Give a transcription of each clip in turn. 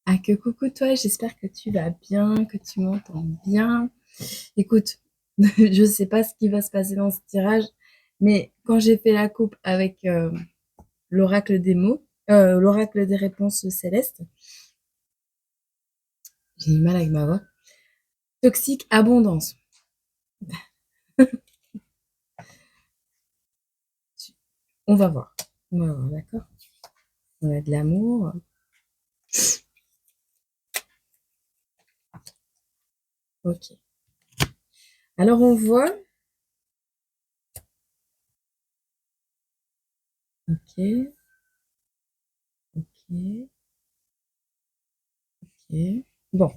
Ah que coucou toi, j'espère que tu vas bien, que tu m'entends bien. Écoute, je sais pas ce qui va se passer dans ce tirage, mais quand j'ai fait la coupe avec l'oracle des mots, l'oracle des réponses célestes, j'ai eu mal avec ma voix. Toxique abondance. On va voir. On va voir, d'accord? On a de l'amour. Ok. Alors on voit. Ok, ok, ok. Bon.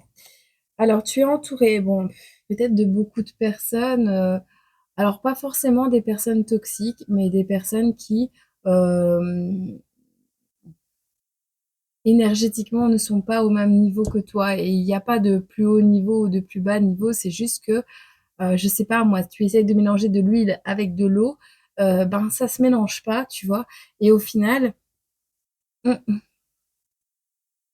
Alors tu es entouré, bon, peut-être de beaucoup de personnes. Alors, pas forcément des personnes toxiques, mais des personnes qui, énergétiquement, ne sont pas au même niveau que toi. Et il n'y a pas de plus haut niveau ou de plus bas niveau. C'est juste que, je sais pas, moi, tu essayes de mélanger de l'huile avec de l'eau, ben, ça se mélange pas, tu vois. Et au final,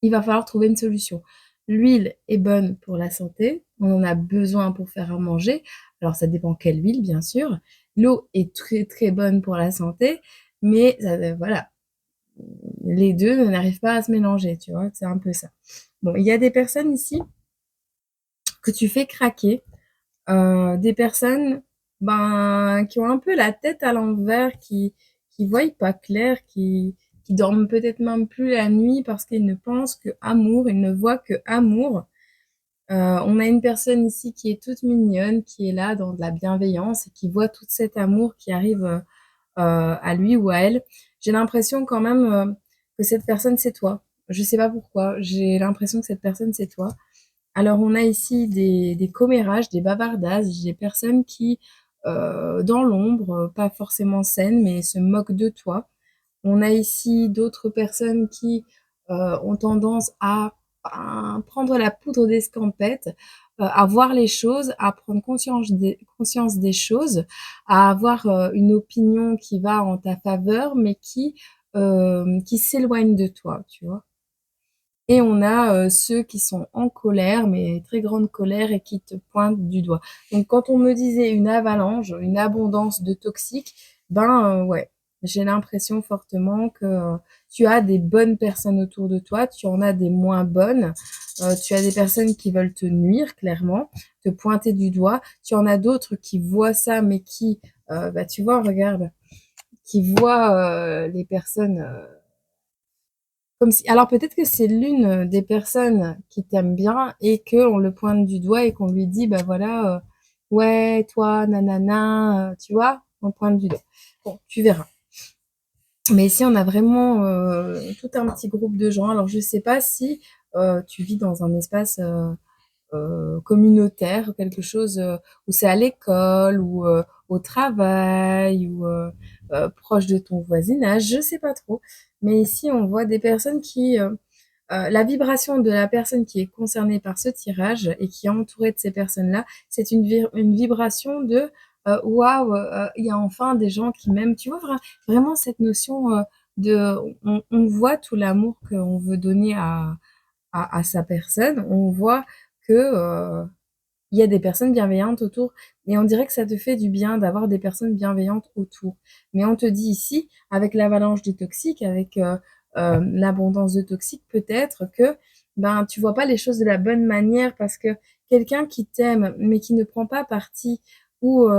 il va falloir trouver une solution. L'huile est bonne pour la santé. On en a besoin pour faire à manger. Alors, ça dépend quelle huile, bien sûr. L'eau est très, très bonne pour la santé. Mais voilà, les deux n'arrivent pas à se mélanger, tu vois, c'est un peu ça. Bon, il y a des personnes ici que tu fais craquer, des personnes ben, qui ont un peu la tête à l'envers, qui voient pas clair, qui dorment peut-être même plus la nuit parce qu'ils ne pensent que amour, ils ne voient que amour. On a une personne ici qui est toute mignonne, qui est là dans de la bienveillance et qui voit tout cet amour qui arrive à lui ou à elle. J'ai l'impression quand même que cette personne, c'est toi. Je sais pas pourquoi. J'ai l'impression que cette personne, c'est toi. Alors, on a ici des commérages, des bavardasses, des personnes qui, dans l'ombre, pas forcément saines, mais se moquent de toi. On a ici d'autres personnes qui ont tendance à prendre la poudre d'escampette, à voir les choses, à prendre conscience des choses, à avoir une opinion qui va en ta faveur, mais qui s'éloigne de toi, tu vois. Et on a ceux qui sont en colère, mais très grande colère, et qui te pointent du doigt. Donc quand on me disait une avalanche, une abondance de toxiques, ben ouais, j'ai l'impression fortement que tu as des bonnes personnes autour de toi, tu en as des moins bonnes, tu as des personnes qui veulent te nuire, clairement, te pointer du doigt, tu en as d'autres qui voient ça, mais qui, bah tu vois, regarde, qui voient les personnes comme si, alors peut-être que c'est l'une des personnes qui t'aime bien et qu'on le pointe du doigt et qu'on lui dit, bah voilà, ouais, toi, nanana, tu vois, on pointe du doigt. Bon, tu verras. Mais ici, on a vraiment tout un petit groupe de gens. Alors, je sais pas si tu vis dans un espace communautaire, quelque chose où c'est à l'école ou au travail ou proche de ton voisinage, je sais pas trop. Mais ici, on voit des personnes qui la vibration de la personne qui est concernée par ce tirage et qui est entourée de ces personnes-là, c'est une vibration de waouh, il y a enfin des gens qui m'aiment. Tu vois, vraiment cette notion de on voit tout l'amour qu'on veut donner à sa personne, on voit que il y a des personnes bienveillantes autour et on dirait que ça te fait du bien d'avoir des personnes bienveillantes autour. Mais on te dit ici, avec l'avalanche de toxiques, avec l'abondance de toxiques, peut-être que ben tu vois pas les choses de la bonne manière parce que quelqu'un qui t'aime mais qui ne prend pas parti ou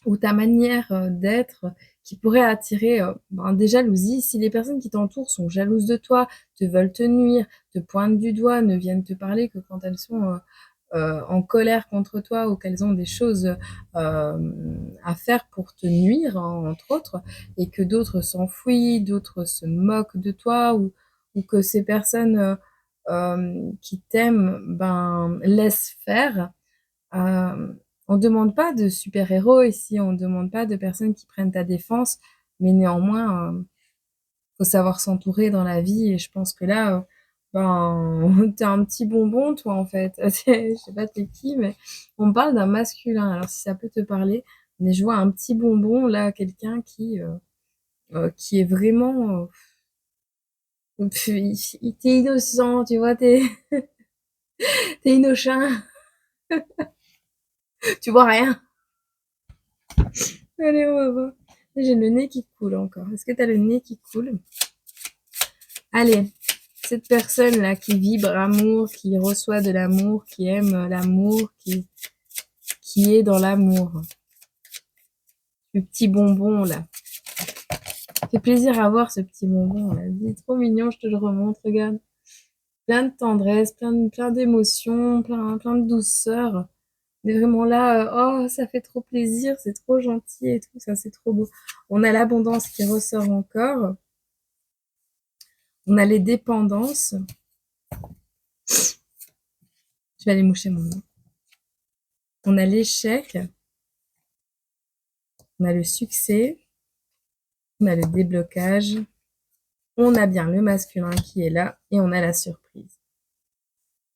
ou ta manière d'être qui pourrait attirer ben, des jalousies. Si les personnes qui t'entourent sont jalouses de toi, te veulent te nuire, te pointent du doigt, ne viennent te parler que quand elles sont en colère contre toi ou qu'elles ont des choses à faire pour te nuire, hein, entre autres, et que d'autres s'enfuient, d'autres se moquent de toi, ou que ces personnes qui t'aiment ben, laissent faire. On ne demande pas de super-héros ici, on ne demande pas de personnes qui prennent ta défense, mais néanmoins, faut savoir s'entourer dans la vie et je pense que là, ben, tu un petit bonbon toi, en fait. Je sais pas tu qui, mais on parle d'un masculin, alors si ça peut te parler, mais je vois un petit bonbon là, quelqu'un qui est vraiment, Puis, t'es innocent, tu vois, t'es t'es innocent, tu vois rien. Allez, on va voir. J'ai le nez qui coule encore. Est-ce que t'as le nez qui coule? Allez, cette personne-là qui vibre amour, qui reçoit de l'amour, qui aime l'amour, qui est dans l'amour. Le petit bonbon, là. Ça fait plaisir à voir ce petit bonbon, là. Il est trop mignon, je te le remontre, regarde. Plein de tendresse, plein d'émotions, plein de douceur. On est vraiment là, oh, ça fait trop plaisir, c'est trop gentil et tout, ça, c'est trop beau. On a l'abondance qui ressort encore. On a les dépendances. Je vais aller moucher mon nez. On a l'échec. On a le succès. On a le déblocage. On a bien le masculin qui est là et on a la surprise.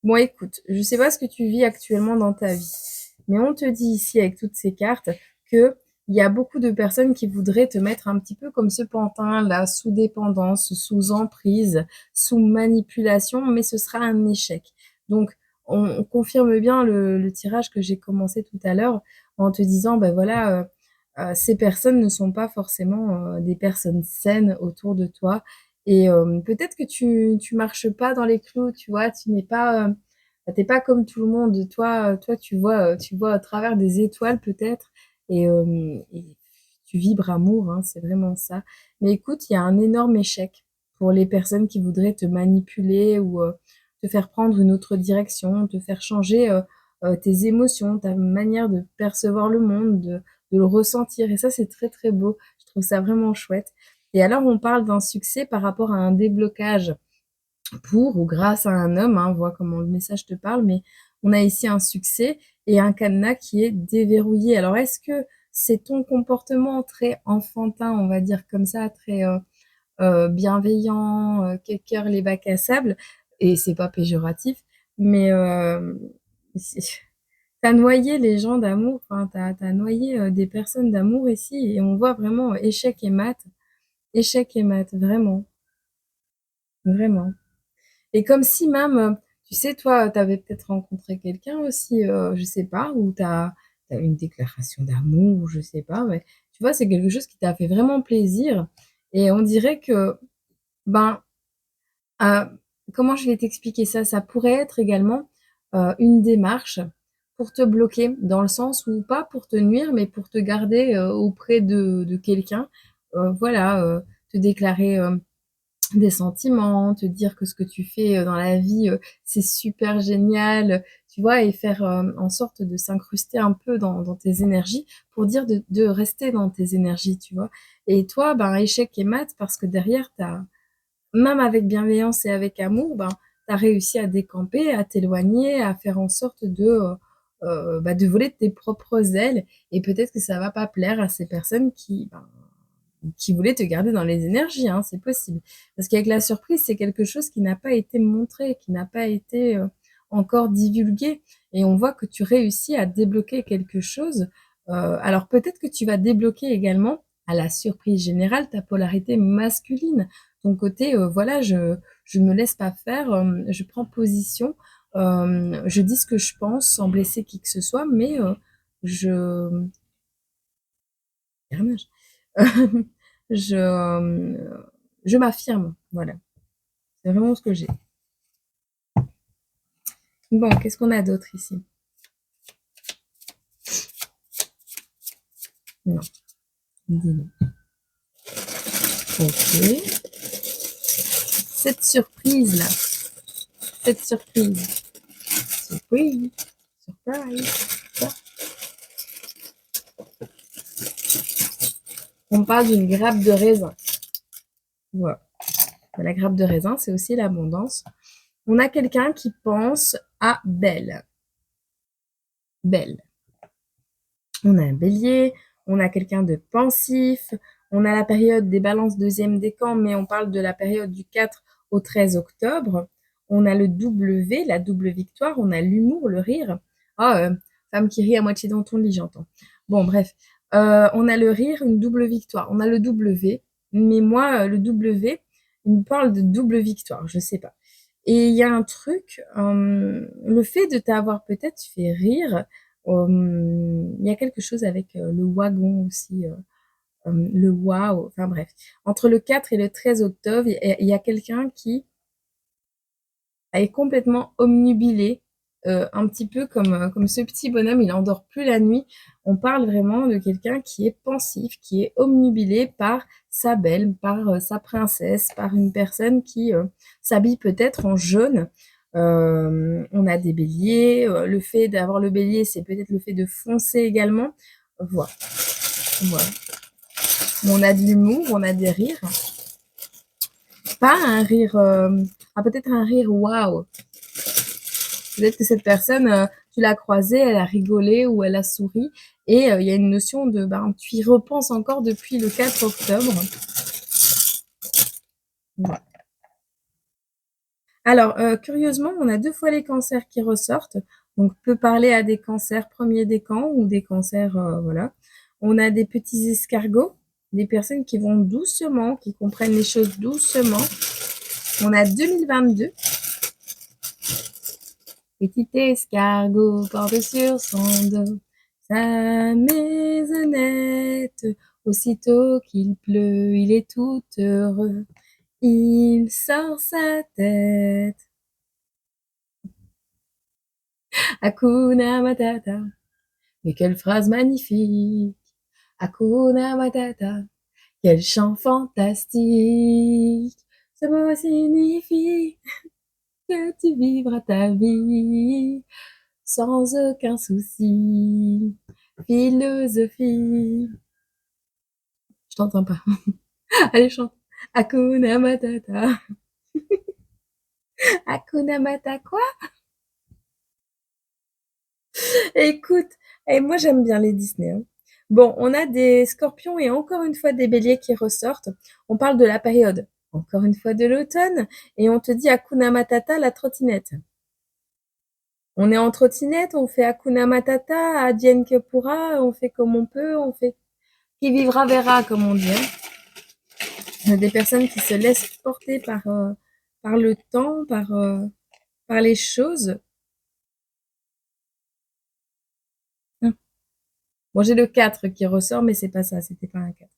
Bon, écoute, je sais pas ce que tu vis actuellement dans ta vie, mais on te dit ici avec toutes ces cartes que il y a beaucoup de personnes qui voudraient te mettre un petit peu comme ce pantin là, sous dépendance, sous emprise, sous manipulation, mais ce sera un échec. Donc, on confirme bien le tirage que j'ai commencé tout à l'heure en te disant, ben voilà, ces personnes ne sont pas forcément des personnes saines autour de toi. Et peut-être que tu marches pas dans les clous, tu vois, tu n'es pas, t'es pas comme tout le monde. Toi, tu vois à travers des étoiles peut-être, et tu vibres amour, hein, c'est vraiment ça. Mais écoute, il y a un énorme échec pour les personnes qui voudraient te manipuler ou te faire prendre une autre direction, te faire changer tes émotions, ta manière de percevoir le monde, de le ressentir. Et ça, c'est très très beau. Je trouve ça vraiment chouette. Et alors, on parle d'un succès par rapport à un déblocage pour ou grâce à un homme, hein, vois comment le message te parle, mais on a ici un succès et un cadenas qui est déverrouillé. Alors, est-ce que c'est ton comportement très enfantin, on va dire comme ça, très bienveillant, cœur les bacs à sable, et c'est pas péjoratif, mais t'as noyé les gens d'amour, enfin, t'as noyé des personnes d'amour ici, et on voit vraiment échec et mat, vraiment, vraiment. Et comme si même, tu sais, toi, t'avais peut-être rencontré quelqu'un aussi, je sais pas, ou t'as eu une déclaration d'amour, ou je sais pas, mais tu vois, c'est quelque chose qui t'a fait vraiment plaisir. Et on dirait que, ben, euh, comment je vais t'expliquer ça? Ça pourrait être également une démarche pour te bloquer, dans le sens où pas pour te nuire, mais pour te garder auprès de quelqu'un. Voilà, te déclarer des sentiments, te dire que ce que tu fais dans la vie, c'est super génial, tu vois, et faire en sorte de s'incruster un peu dans tes énergies pour dire de rester dans tes énergies, tu vois. Et toi, ben, échec et mat, parce que derrière, même avec bienveillance et avec amour, ben, tu as réussi à décamper, à t'éloigner, à faire en sorte bah, de voler de tes propres ailes. Et peut-être que ça va pas plaire à ces personnes qui voulaient te garder dans les énergies, hein, c'est possible. Parce qu'avec la surprise, c'est quelque chose qui n'a pas été montré, qui n'a pas été encore divulgué. Et on voit que tu réussis à débloquer quelque chose. Alors peut-être que tu vas débloquer également, à la surprise générale, ta polarité masculine. Ton côté, voilà, je me laisse pas faire, je prends position, je dis ce que je pense sans blesser qui que ce soit, mais je je, je m'affirme, voilà. C'est vraiment ce que j'ai. Bon, qu'est-ce qu'on a d'autre ici? Non, dis-nous. Ok. Cette surprise-là, cette surprise, surprise, surprise, ça. On parle d'une grappe de raisin. Voilà. La grappe de raisin, c'est aussi l'abondance. On a quelqu'un qui pense à Belle. Belle. On a un bélier, on a quelqu'un de pensif, on a la période des balances deuxième décan, mais on parle de la période du 4 au 13 octobre. On a le W, la double victoire, on a l'humour, le rire. Ah, femme qui rit à moitié dans ton lit, j'entends. Bon, bref. On a le rire, une double victoire. On a le W, mais moi, le W, il me parle de double victoire, je sais pas. Et il y a un truc, le fait de t'avoir peut-être fait rire, il y a quelque chose avec, le wagon aussi, le waouh, enfin bref. Entre le 4 et le 13 octobre, il y a quelqu'un qui est complètement omnubilé, un petit peu comme ce petit bonhomme, il endort plus la nuit. On parle vraiment de quelqu'un qui est pensif, qui est omnubilé par sa belle, par sa princesse, par une personne qui s'habille peut-être en jaune. On a des béliers, le fait d'avoir le bélier, c'est peut-être le fait de foncer également. Voilà. Voilà. On a de l'humour, on a des rires. Pas un rire, peut-être un rire waouh. Peut-être que cette personne, tu l'as croisée, elle a rigolé ou elle a souri. Et il y a une notion de, tu y repenses encore depuis le 4 octobre. Voilà. Alors, curieusement, on a 2 fois les cancers qui ressortent. Donc, peut parler à des cancers premiers décan ou des cancers, voilà. On a des petits escargots, des personnes qui vont doucement, qui comprennent les choses doucement. On a 2022. Petit escargot porte sur son dos sa maisonnette. Aussitôt qu'il pleut, il est tout heureux. Il sort sa tête. Hakuna Matata. Mais quelle phrase magnifique. Hakuna Matata. Quel chant fantastique. Ce mot signifie que tu vivras ta vie sans aucun souci. Philosophie. Je t'entends pas. Allez, chante. Hakuna Matata. Hakuna Matata quoi? Écoute, et moi j'aime bien les Disney, hein. Bon, on a des scorpions et encore une fois des béliers qui ressortent. On parle de la période, encore une fois de l'automne, et on te dit Hakuna Matata, la trottinette. On est en trottinette, on fait Hakuna Matata, Advienne que pourra, on fait comme on peut, on fait qui vivra verra, comme on dit, hein. Il y a des personnes qui se laissent porter par le temps, par les choses. Bon, j'ai le 4 qui ressort, mais c'est pas ça, c'était pas un 4.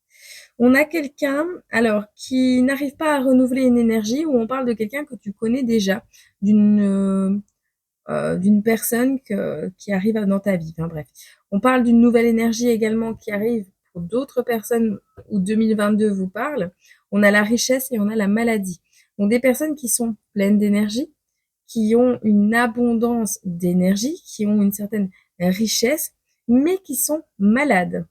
On a quelqu'un, alors, qui n'arrive pas à renouveler une énergie, où on parle de quelqu'un que tu connais déjà, d'une personne qui arrive dans ta vie. Enfin bref. On parle d'une nouvelle énergie également qui arrive pour d'autres personnes où 2022 vous parle. On a la richesse et on a la maladie. Donc des personnes qui sont pleines d'énergie, qui ont une abondance d'énergie, qui ont une certaine richesse, mais qui sont malades.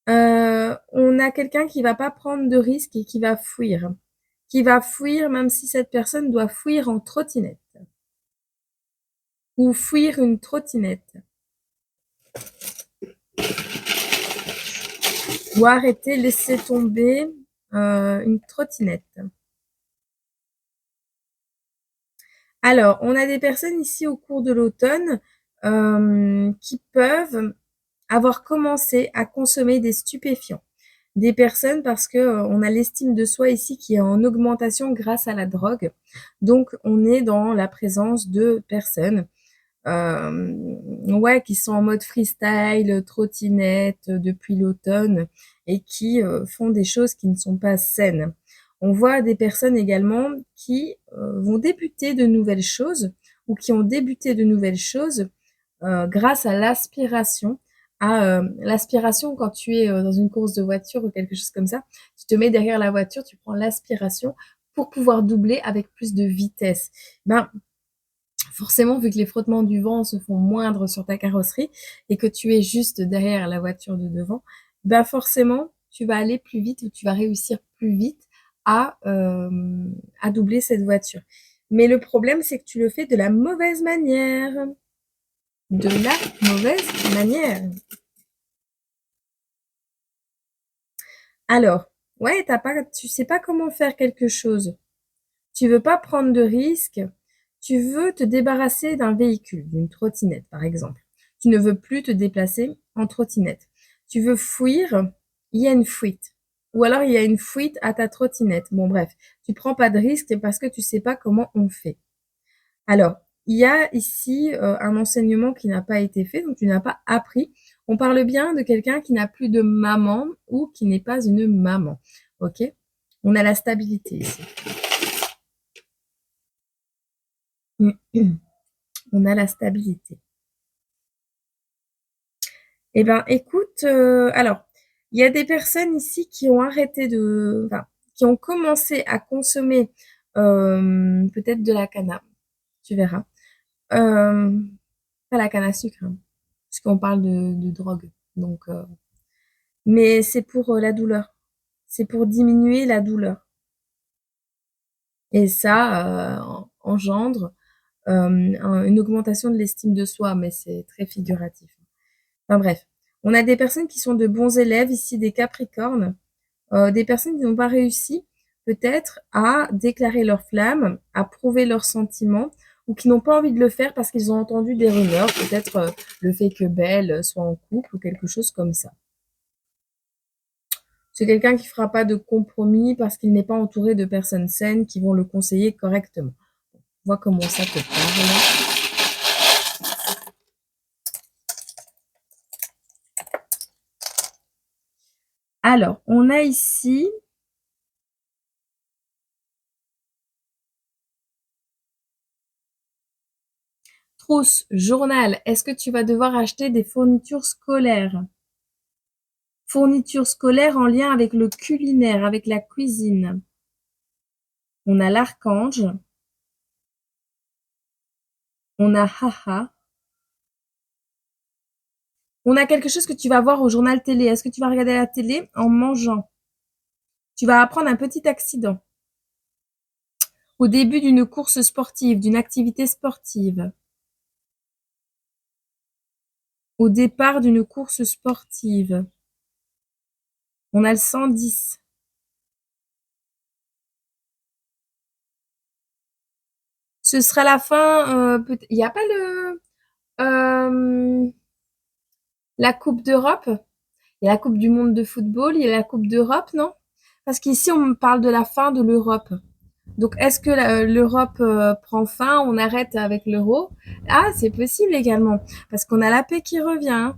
On a quelqu'un qui va pas prendre de risques et qui va fuir. Qui va fuir même si cette personne doit fuir en trottinette. Ou fuir une trottinette. Ou arrêter, laisser tomber une trottinette. Alors, on a des personnes ici au cours de l'automne qui peuvent avoir commencé à consommer des stupéfiants. Des personnes parce que on a l'estime de soi ici qui est en augmentation grâce à la drogue. Donc, on est dans la présence de personnes ouais, qui sont en mode freestyle, trottinette depuis l'automne et qui font des choses qui ne sont pas saines. On voit des personnes également qui vont débuter de nouvelles choses ou qui ont débuté de nouvelles choses grâce à l'aspiration. À l'aspiration quand tu es dans une course de voiture ou quelque chose comme ça, tu te mets derrière la voiture, tu prends l'aspiration pour pouvoir doubler avec plus de vitesse. Ben, forcément, vu que les frottements du vent se font moindres sur ta carrosserie et que tu es juste derrière la voiture de devant, ben forcément, tu vas aller plus vite ou tu vas réussir plus vite à doubler cette voiture. Mais le problème, c'est que tu le fais de la mauvaise manière. De la mauvaise manière. Alors, ouais, tu sais pas comment faire quelque chose. Tu veux pas prendre de risques. Tu veux te débarrasser d'un véhicule, d'une trottinette par exemple. Tu ne veux plus te déplacer en trottinette. Tu veux fuir, il y a une fuite. ou alors il y a une fuite à ta trottinette. Bon bref, tu prends pas de risque parce que tu sais pas comment on fait. Alors, il y a ici, un enseignement qui n'a pas été fait, donc tu n'as pas appris. On parle bien de quelqu'un qui n'a plus de maman ou qui n'est pas une maman, OK? On a la stabilité ici. On a la stabilité. Eh ben, écoute, alors, il y a des personnes ici qui ont arrêté enfin, qui ont commencé à consommer, peut-être de la canne tu verras. Pas la canne à sucre, hein, parce qu'on parle de drogue, donc mais c'est pour, la douleur. C'est pour diminuer la douleur et ça, engendre, une augmentation de l'estime de soi, mais c'est très figuratif. Enfin bref, on a des personnes qui sont de bons élèves ici, des capricornes, des personnes qui n'ont pas réussi peut-être à déclarer leur flamme, à prouver leurs sentiments ou qui n'ont pas envie de le faire parce qu'ils ont entendu des rumeurs, peut-être, le fait que Belle soit en couple ou quelque chose comme ça. C'est quelqu'un qui fera pas de compromis parce qu'il n'est pas entouré de personnes saines qui vont le conseiller correctement. Vois comment ça te parle. Alors, on a ici trousse, journal. Est-ce que tu vas devoir acheter des fournitures scolaires? Fournitures scolaires en lien avec le culinaire, avec la cuisine. On a l'archange. On a haha. On a quelque chose que tu vas voir au journal télé. Est-ce que tu vas regarder la télé en mangeant? Tu vas apprendre un petit accident. Au début d'une course sportive, d'une activité sportive. Au départ d'une course sportive. On a le 110. Ce sera la fin, il n'y a pas la Coupe d'Europe? Il y a la Coupe du monde de football, il y a la Coupe d'Europe, non? Parce qu'ici, on me parle de la fin de l'Europe. Donc, est-ce que l'Europe prend fin? On arrête avec l'euro? Ah, c'est possible également. Parce qu'on a la paix qui revient, hein.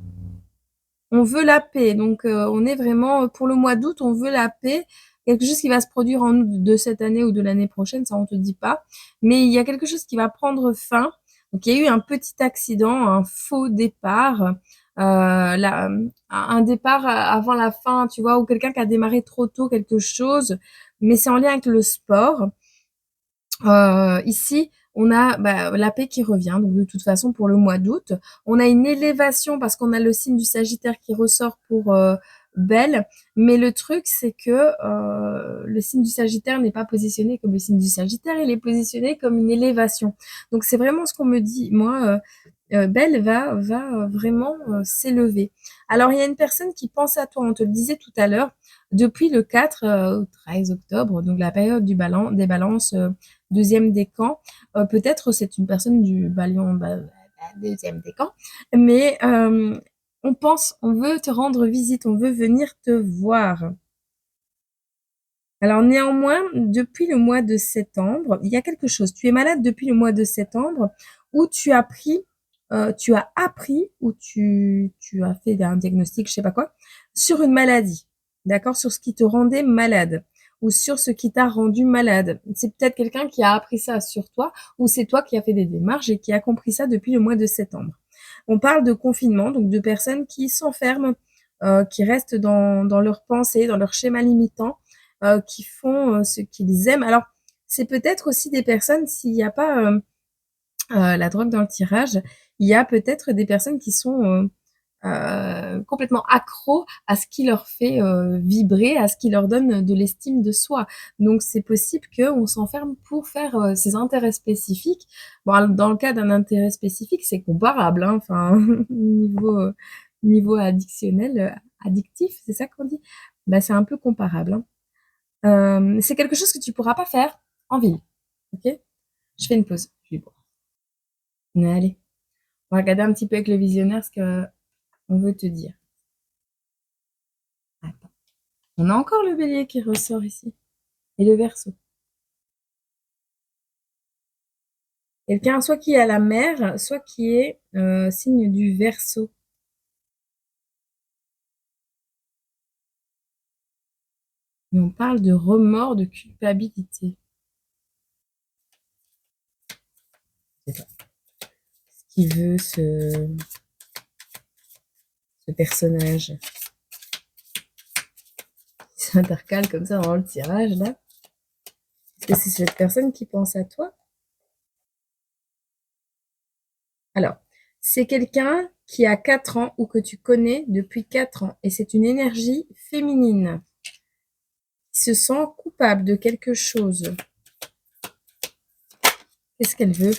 On veut la paix. Donc, on est vraiment, pour le mois d'août, on veut la paix. Quelque chose qui va se produire en août de cette année ou de l'année prochaine, ça on te dit pas. Mais il y a quelque chose qui va prendre fin. Donc, il y a eu un petit accident, un faux départ, un départ avant la fin, tu vois, ou quelqu'un qui a démarré trop tôt quelque chose, mais c'est en lien avec le sport. Ici, on a la paix qui revient, donc de toute façon pour le mois d'août. On a une élévation parce qu'on a le signe du Sagittaire qui ressort pour Belle, mais le truc c'est que le signe du Sagittaire n'est pas positionné comme le signe du Sagittaire, il est positionné comme une élévation. Donc c'est vraiment ce qu'on me dit, moi, Belle va vraiment s'élever. Alors il y a une personne qui pense à toi, on te le disait tout à l'heure, depuis le 4 au 13 octobre, donc la période des balances, deuxième décan. Peut-être c'est une personne du deuxième décan, mais on veut te rendre visite, on veut venir te voir. Alors néanmoins, depuis le mois de septembre, il y a quelque chose. Tu es malade depuis le mois de septembre où tu as appris ou tu as fait un diagnostic, je sais pas quoi, sur une maladie. D'accord? Sur ce qui te rendait malade ou sur ce qui t'a rendu malade. C'est peut-être quelqu'un qui a appris ça sur toi ou c'est toi qui as fait des démarches et qui a compris ça depuis le mois de septembre. On parle de confinement, donc de personnes qui s'enferment, qui restent dans leurs pensées, dans leur schéma limitant, qui font ce qu'ils aiment. Alors, c'est peut-être aussi des personnes, s'il n'y a pas la drogue dans le tirage, il y a peut-être des personnes qui sont complètement accros à ce qui leur fait vibrer, à ce qui leur donne de l'estime de soi. Donc c'est possible qu'on s'enferme pour faire ses intérêts spécifiques. Bon, dans le cas d'un intérêt spécifique, c'est comparable, hein, enfin niveau addictionnel, addictif, c'est ça qu'on dit. Bah c'est un peu comparable, hein. C'est quelque chose que tu pourras pas faire en ville, ok? Je fais une pause. Je vais boire. Allez, on va regarder un petit peu avec le visionnaire ce que on veut te dire. Attends. On a encore le bélier qui ressort ici et le verseau. Quelqu'un soit qui est à la mer, soit qui est signe du verseau. Et on parle de remords, de culpabilité. Je sais pas ce qu'il veut ce personnage qui s'intercale comme ça dans le tirage là. Est-ce que c'est cette personne qui pense à toi? Alors, c'est quelqu'un qui a 4 ans ou que tu connais depuis 4 ans et c'est une énergie féminine qui se sent coupable de quelque chose. Qu'est-ce qu'elle veut?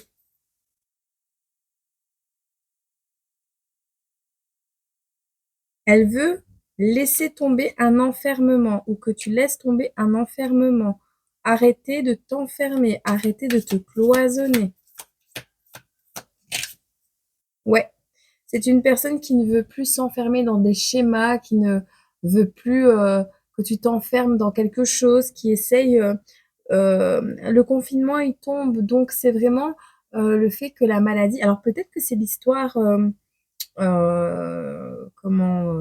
Elle veut laisser tomber un enfermement ou que tu laisses tomber un enfermement. Arrêter de t'enfermer, arrêter de te cloisonner. Ouais, c'est une personne qui ne veut plus s'enfermer dans des schémas, qui ne veut plus que tu t'enfermes dans quelque chose, qui essaye. Le confinement, il tombe, donc c'est vraiment le fait que la maladie. Alors peut-être que c'est l'histoire, comment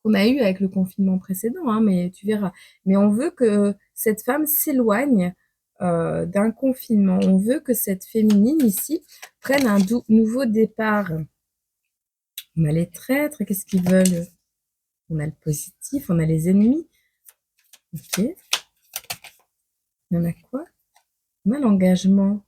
qu'on a eu avec le confinement précédent, hein, mais tu verras. Mais on veut que cette femme s'éloigne d'un confinement. On veut que cette féminine ici prenne un nouveau départ. On a les traîtres, qu'est-ce qu'ils veulent? On a le positif, on a les ennemis. Ok. Il y en a quoi? On a l'engagement.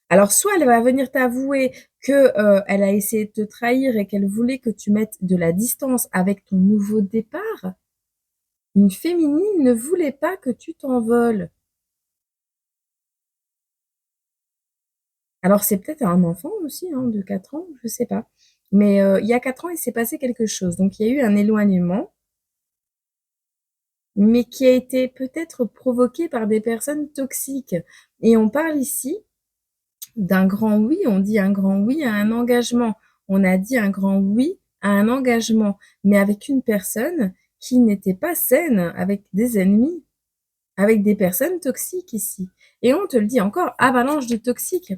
Alors, soit elle va venir t'avouer que elle a essayé de te trahir et qu'elle voulait que tu mettes de la distance avec ton nouveau départ. Une féminine ne voulait pas que tu t'envoles. Alors, c'est peut-être un enfant aussi, hein, de 4 ans, je sais pas. Mais il y a 4 ans, il s'est passé quelque chose. Donc, il y a eu un éloignement, mais qui a été peut-être provoqué par des personnes toxiques. Et on parle ici d'un grand oui, on dit un grand oui à un engagement. On a dit un grand oui à un engagement, mais avec une personne qui n'était pas saine, avec des ennemis, avec des personnes toxiques ici. Et on te le dit encore, avalanche de toxiques.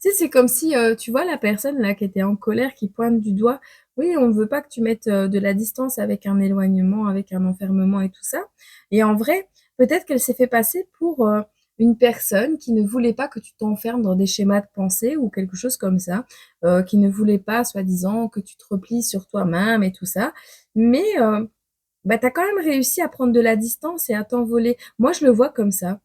Tu sais, c'est comme si, tu vois la personne là qui était en colère, qui pointe du doigt. Oui, on ne veut pas que tu mettes de la distance avec un éloignement, avec un enfermement et tout ça. Et en vrai, peut-être qu'elle s'est fait passer pour une personne qui ne voulait pas que tu t'enfermes dans des schémas de pensée ou quelque chose comme ça, qui ne voulait pas, soi-disant, que tu te replies sur toi-même et tout ça. Mais bah, tu as quand même réussi à prendre de la distance et à t'envoler. Moi, je le vois comme ça.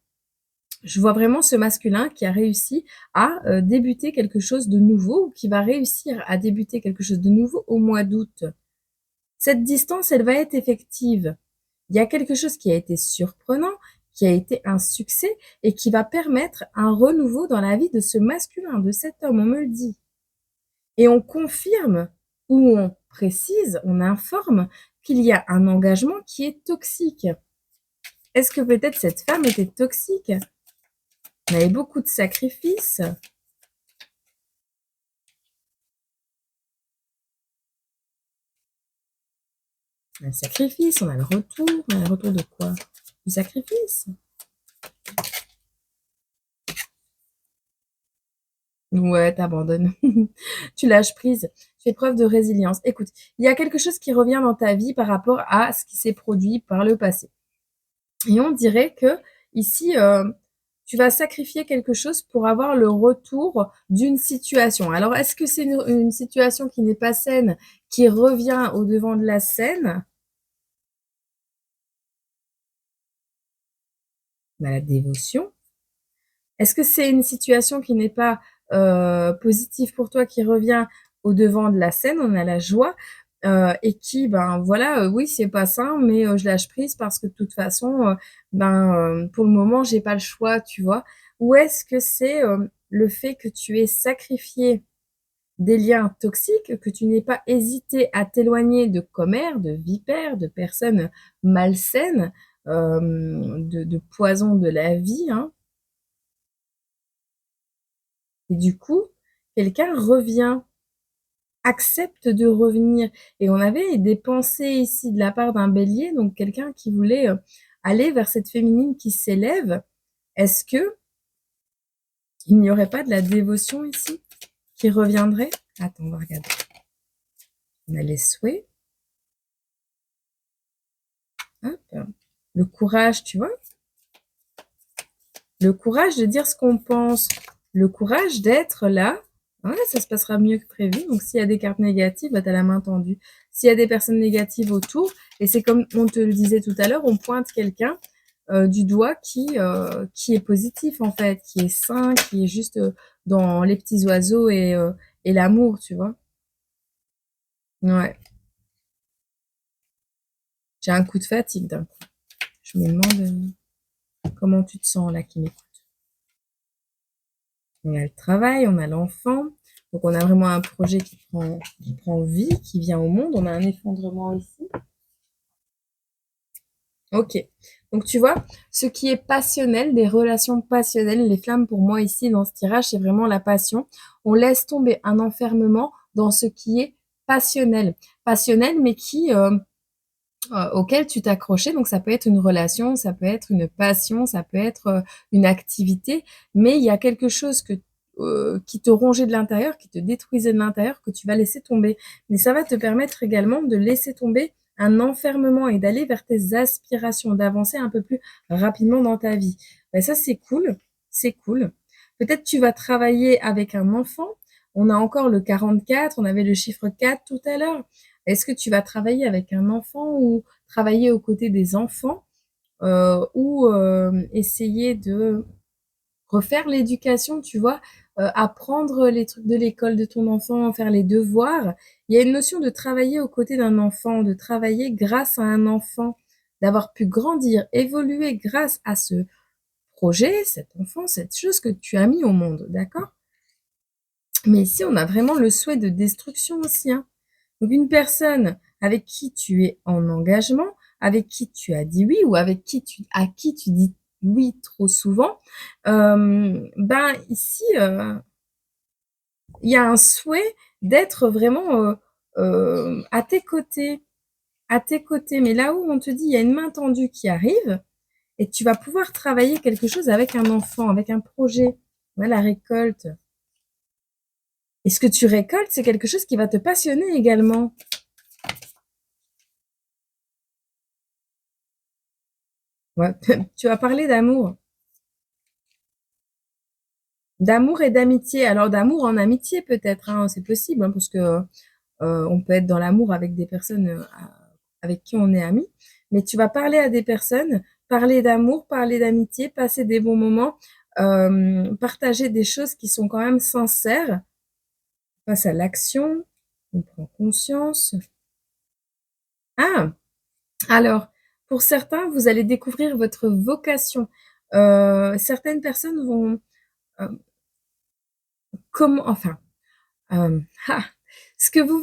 Je vois vraiment ce masculin qui a réussi à débuter quelque chose de nouveau ou qui va réussir à débuter quelque chose de nouveau au mois d'août. Cette distance, elle va être effective. Il y a quelque chose qui a été surprenant, qui a été un succès et qui va permettre un renouveau dans la vie de ce masculin, de cet homme, on me le dit. Et on confirme ou on précise, on informe qu'il y a un engagement qui est toxique. Est-ce que peut-être cette femme était toxique? On avait beaucoup de sacrifices. On a le sacrifice, on a le retour. On a le retour de quoi? Du sacrifice. Ouais, t'abandonnes. Tu lâches prise. Tu fais preuve de résilience. Écoute, il y a quelque chose qui revient dans ta vie par rapport à ce qui s'est produit par le passé. Et on dirait que ici, tu vas sacrifier quelque chose pour avoir le retour d'une situation. Alors, est-ce que c'est une situation qui n'est pas saine, qui revient au devant de la scène? On a la dévotion. Est-ce que c'est une situation qui n'est pas positive pour toi, qui revient au devant de la scène? On a la joie et qui, ben voilà, oui, c'est pas sain, mais je lâche prise parce que de toute façon, pour le moment, j'ai pas le choix, tu vois? Ou est-ce que c'est le fait que tu aies sacrifié des liens toxiques, que tu n'aies pas hésité à t'éloigner de commères, de vipères, de personnes malsaines, de poisons de la vie, hein? Et du coup, quelqu'un revient, accepte de revenir. Et on avait des pensées ici de la part d'un bélier, donc quelqu'un qui voulait aller vers cette féminine qui s'élève. Est-ce que il n'y aurait pas de la dévotion ici qui reviendrait? Attends, on va regarder. On a les souhaits. Hop. Le courage, tu vois? Le courage de dire ce qu'on pense. Le courage d'être là. Ouais, ça se passera mieux que prévu. Donc, s'il y a des cartes négatives, bah, tu as la main tendue. S'il y a des personnes négatives autour, et c'est comme on te le disait tout à l'heure, on pointe quelqu'un du doigt qui est positif, en fait, qui est sain, qui est juste dans les petits oiseaux et l'amour, tu vois. Ouais. J'ai un coup de fatigue d'un coup. Je me demande comment tu te sens là qui m'écoute. On a le travail, on a l'enfant. Donc, on a vraiment un projet qui prend vie, qui vient au monde. On a un effondrement ici. Ok. Donc, tu vois, ce qui est passionnel, des relations passionnelles, les flammes pour moi ici dans ce tirage, c'est vraiment la passion. On laisse tomber un enfermement dans ce qui est passionnel. Passionnel, mais auquel tu t'accrochais. Donc, ça peut être une relation, ça peut être une passion, ça peut être une activité, mais il y a quelque chose qui te rongeait de l'intérieur, qui te détruisait de l'intérieur, que tu vas laisser tomber. Mais ça va te permettre également de laisser tomber un enfermement et d'aller vers tes aspirations, d'avancer un peu plus rapidement dans ta vie. Ben ça, c'est cool. C'est cool. Peut-être tu vas travailler avec un enfant. On a encore le 44, on avait le chiffre 4 tout à l'heure. Est-ce que tu vas travailler avec un enfant ou travailler aux côtés des enfants ou essayer de refaire l'éducation, tu vois, apprendre les trucs de l'école de ton enfant, faire les devoirs. Il y a une notion de travailler aux côtés d'un enfant, de travailler grâce à un enfant, d'avoir pu grandir, évoluer grâce à ce projet, cet enfant, cette chose que tu as mis au monde, d'accord? Mais ici, on a vraiment le souhait de destruction aussi, hein. Donc, une personne avec qui tu es en engagement, avec qui tu as dit oui ou avec à qui tu dis oui trop souvent, ben ici, il y a un souhait d'être vraiment à tes côtés. Mais là où on te dit, il y a une main tendue qui arrive et tu vas pouvoir travailler quelque chose avec un enfant, avec un projet. Voilà, la récolte. Et ce que tu récoltes, c'est quelque chose qui va te passionner également. Ouais. Tu as parlé d'amour. D'amour et d'amitié. Alors d'amour en amitié peut-être, hein, c'est possible, hein, parce que on peut être dans l'amour avec des personnes avec qui on est amis. Mais tu vas parler à des personnes, parler d'amour, parler d'amitié, passer des bons moments, partager des choses qui sont quand même sincères face à l'action. On prend conscience. Ah, alors, pour certains, vous allez découvrir votre vocation. Certaines personnes vont enfin, ah, ce que vous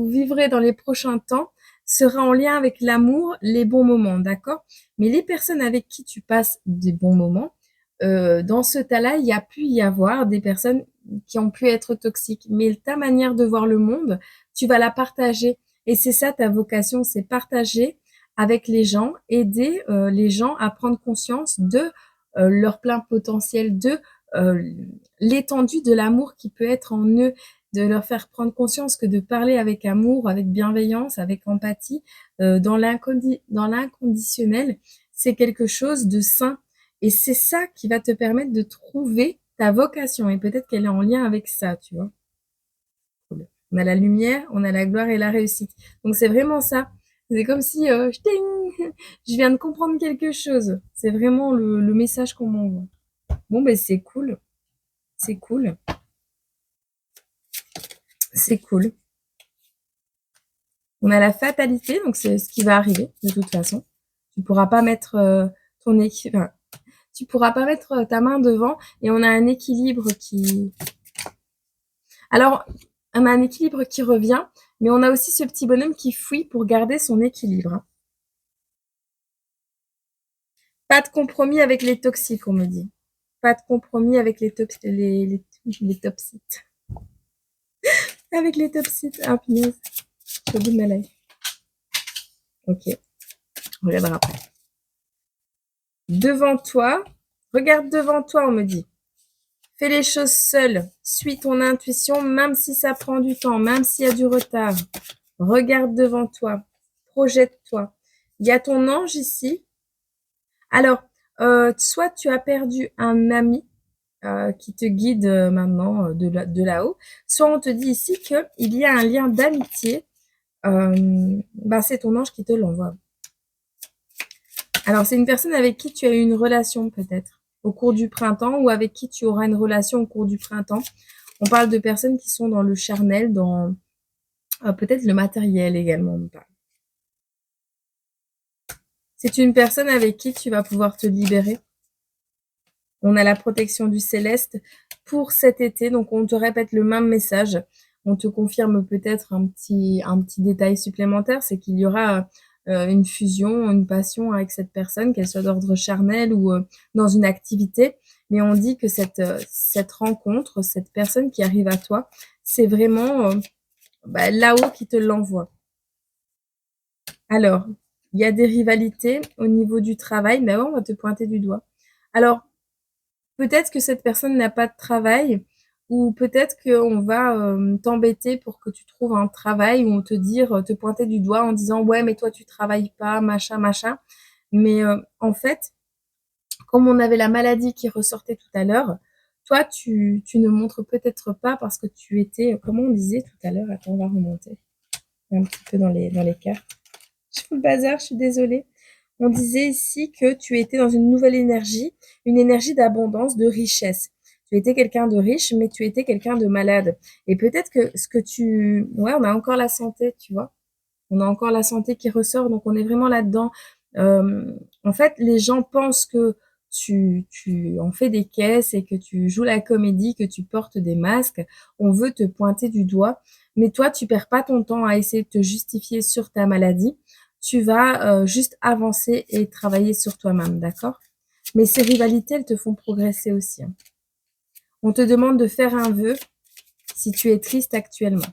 vivrez dans les prochains temps sera en lien avec l'amour, les bons moments, d'accord? Mais les personnes avec qui tu passes des bons moments, dans ce tas-là, il y a pu y avoir des personnes qui ont pu être toxiques. Mais ta manière de voir le monde, tu vas la partager. Et c'est ça ta vocation, c'est partager avec les gens, aider les gens à prendre conscience de leur plein potentiel, de euh, l'étendue de l'amour qui peut être en eux, de leur faire prendre conscience que de parler avec amour, avec bienveillance, avec empathie, dans l'inconditionnel, c'est quelque chose de sain. Et c'est ça qui va te permettre de trouver ta vocation. Et peut-être qu'elle est en lien avec ça, tu vois. On a la lumière, on a la gloire et la réussite. Donc c'est vraiment ça. C'est comme si je viens de comprendre quelque chose. C'est vraiment le message qu'on m'envoie. Bon, ben c'est cool. C'est cool. C'est cool. On a la fatalité, donc c'est ce qui va arriver de toute façon. Tu pourras pas mettre enfin, tu pourras pas mettre ta main devant et on a un équilibre qui. Alors, on a un équilibre qui revient, mais on a aussi ce petit bonhomme qui fuit pour garder son équilibre, hein. Pas de compromis avec les toxiques, on me dit. Pas de compromis avec les toxiques. Les Topsites. Avec les Topsites. Ah, punaise. Je suis au bout de ma life. Ok. On regardera après. Devant toi. Regarde devant toi, on me dit. Fais les choses seul. Suis ton intuition, même si ça prend du temps, même s'il y a du retard. Regarde devant toi. Projette-toi. Il y a ton ange ici. Alors, soit tu as perdu un ami qui te guide maintenant de là-haut, soit on te dit ici qu'il y a un lien d'amitié. C'est ton ange qui te l'envoie. Alors, c'est une personne avec qui tu as eu une relation peut-être au cours du printemps ou avec qui tu auras une relation au cours du printemps. On parle de personnes qui sont dans le charnel, dans peut-être le matériel également. On parle. C'est une personne avec qui tu vas pouvoir te libérer. On a la protection du céleste pour cet été. Donc, on te répète le même message. On te confirme peut-être un petit détail supplémentaire, c'est qu'il y aura une fusion, une passion avec cette personne, qu'elle soit d'ordre charnel ou dans une activité. Mais on dit que cette rencontre, cette personne qui arrive à toi, c'est vraiment là-haut qui te l'envoie. Alors, il y a des rivalités au niveau du travail. Mais on va te pointer du doigt. Alors, peut-être que cette personne n'a pas de travail ou peut-être qu'on va t'embêter pour que tu trouves un travail où on te pointer du doigt en disant ouais mais toi tu travailles pas machin machin. Mais en fait, comme on avait la maladie qui ressortait tout à l'heure, toi tu ne montres peut-être pas parce que tu étais, comment on disait tout à l'heure, attends on va remonter un petit peu dans les cartes. Je fais le bazar, je suis désolée. On disait ici que tu étais dans une nouvelle énergie, une énergie d'abondance, de richesse. Tu étais quelqu'un de riche, mais tu étais quelqu'un de malade. Et peut-être que ouais, on a encore la santé, tu vois. On a encore la santé qui ressort, donc on est vraiment là-dedans. En fait, les gens pensent que tu en fais des caisses et que tu joues la comédie, que tu portes des masques. On veut te pointer du doigt. Mais toi, tu perds pas ton temps à essayer de te justifier sur ta maladie. Tu vas juste avancer et travailler sur toi-même, d'accord? Mais ces rivalités, elles te font progresser aussi. Hein. On te demande de faire un vœu si tu es triste actuellement.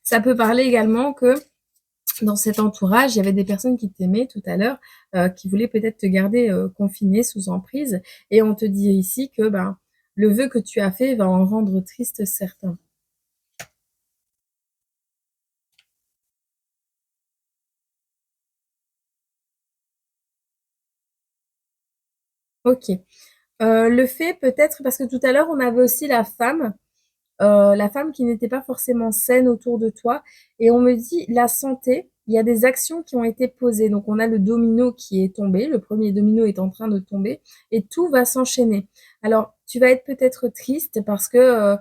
Ça peut parler également que dans cet entourage, il y avait des personnes qui t'aimaient tout à l'heure, qui voulaient peut-être te garder confiné sous emprise. Et on te dit ici que le vœu que tu as fait va en rendre triste certains. Ok. Le fait peut-être, parce que tout à l'heure, on avait aussi la femme qui n'était pas forcément saine autour de toi. Et on me dit, la santé, il y a des actions qui ont été posées. Donc, on a le domino qui est tombé. Le premier domino est en train de tomber et tout va s'enchaîner. Alors, tu vas être peut-être triste parce que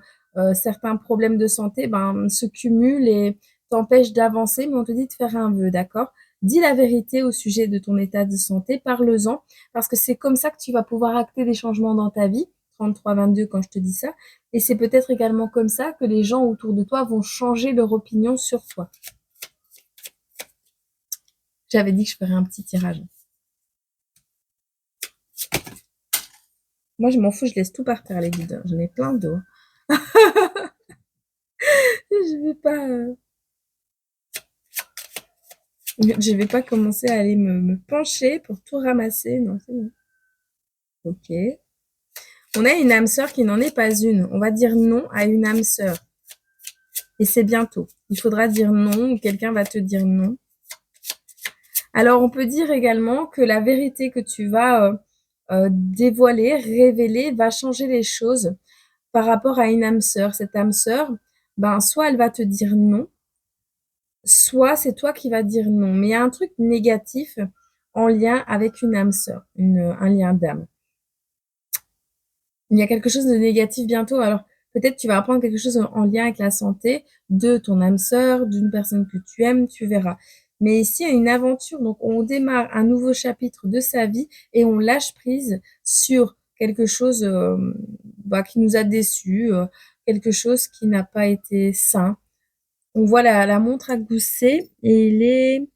certains problèmes de santé se cumulent et t'empêchent d'avancer, mais on te dit de faire un vœu, d'accord? Dis la vérité au sujet de ton état de santé, parle-en, parce que c'est comme ça que tu vas pouvoir acter des changements dans ta vie. 33-22 quand je te dis ça. Et c'est peut-être également comme ça que les gens autour de toi vont changer leur opinion sur toi. J'avais dit que je ferais un petit tirage. Moi, je m'en fous, je laisse tout par terre, les guides. J'en ai plein d'eau. Je vais pas... Je vais pas commencer à aller me pencher pour tout ramasser. Non, c'est bon. Ok. On a une âme sœur qui n'en est pas une. On va dire non à une âme sœur. Et c'est bientôt. Il faudra dire non ou quelqu'un va te dire non. Alors, on peut dire également que la vérité que tu vas dévoiler, révéler, va changer les choses par rapport à une âme sœur. Cette âme sœur, soit elle va te dire non, soit c'est toi qui vas dire non. Mais il y a un truc négatif en lien avec une âme sœur, un lien d'âme. Il y a quelque chose de négatif bientôt. Alors, peut-être tu vas apprendre quelque chose en lien avec la santé de ton âme sœur, d'une personne que tu aimes, tu verras. Mais ici, il y a une aventure. Donc, on démarre un nouveau chapitre de sa vie et on lâche prise sur quelque chose qui nous a déçus, quelque chose qui n'a pas été sain. On voit la montre à gousset et il est...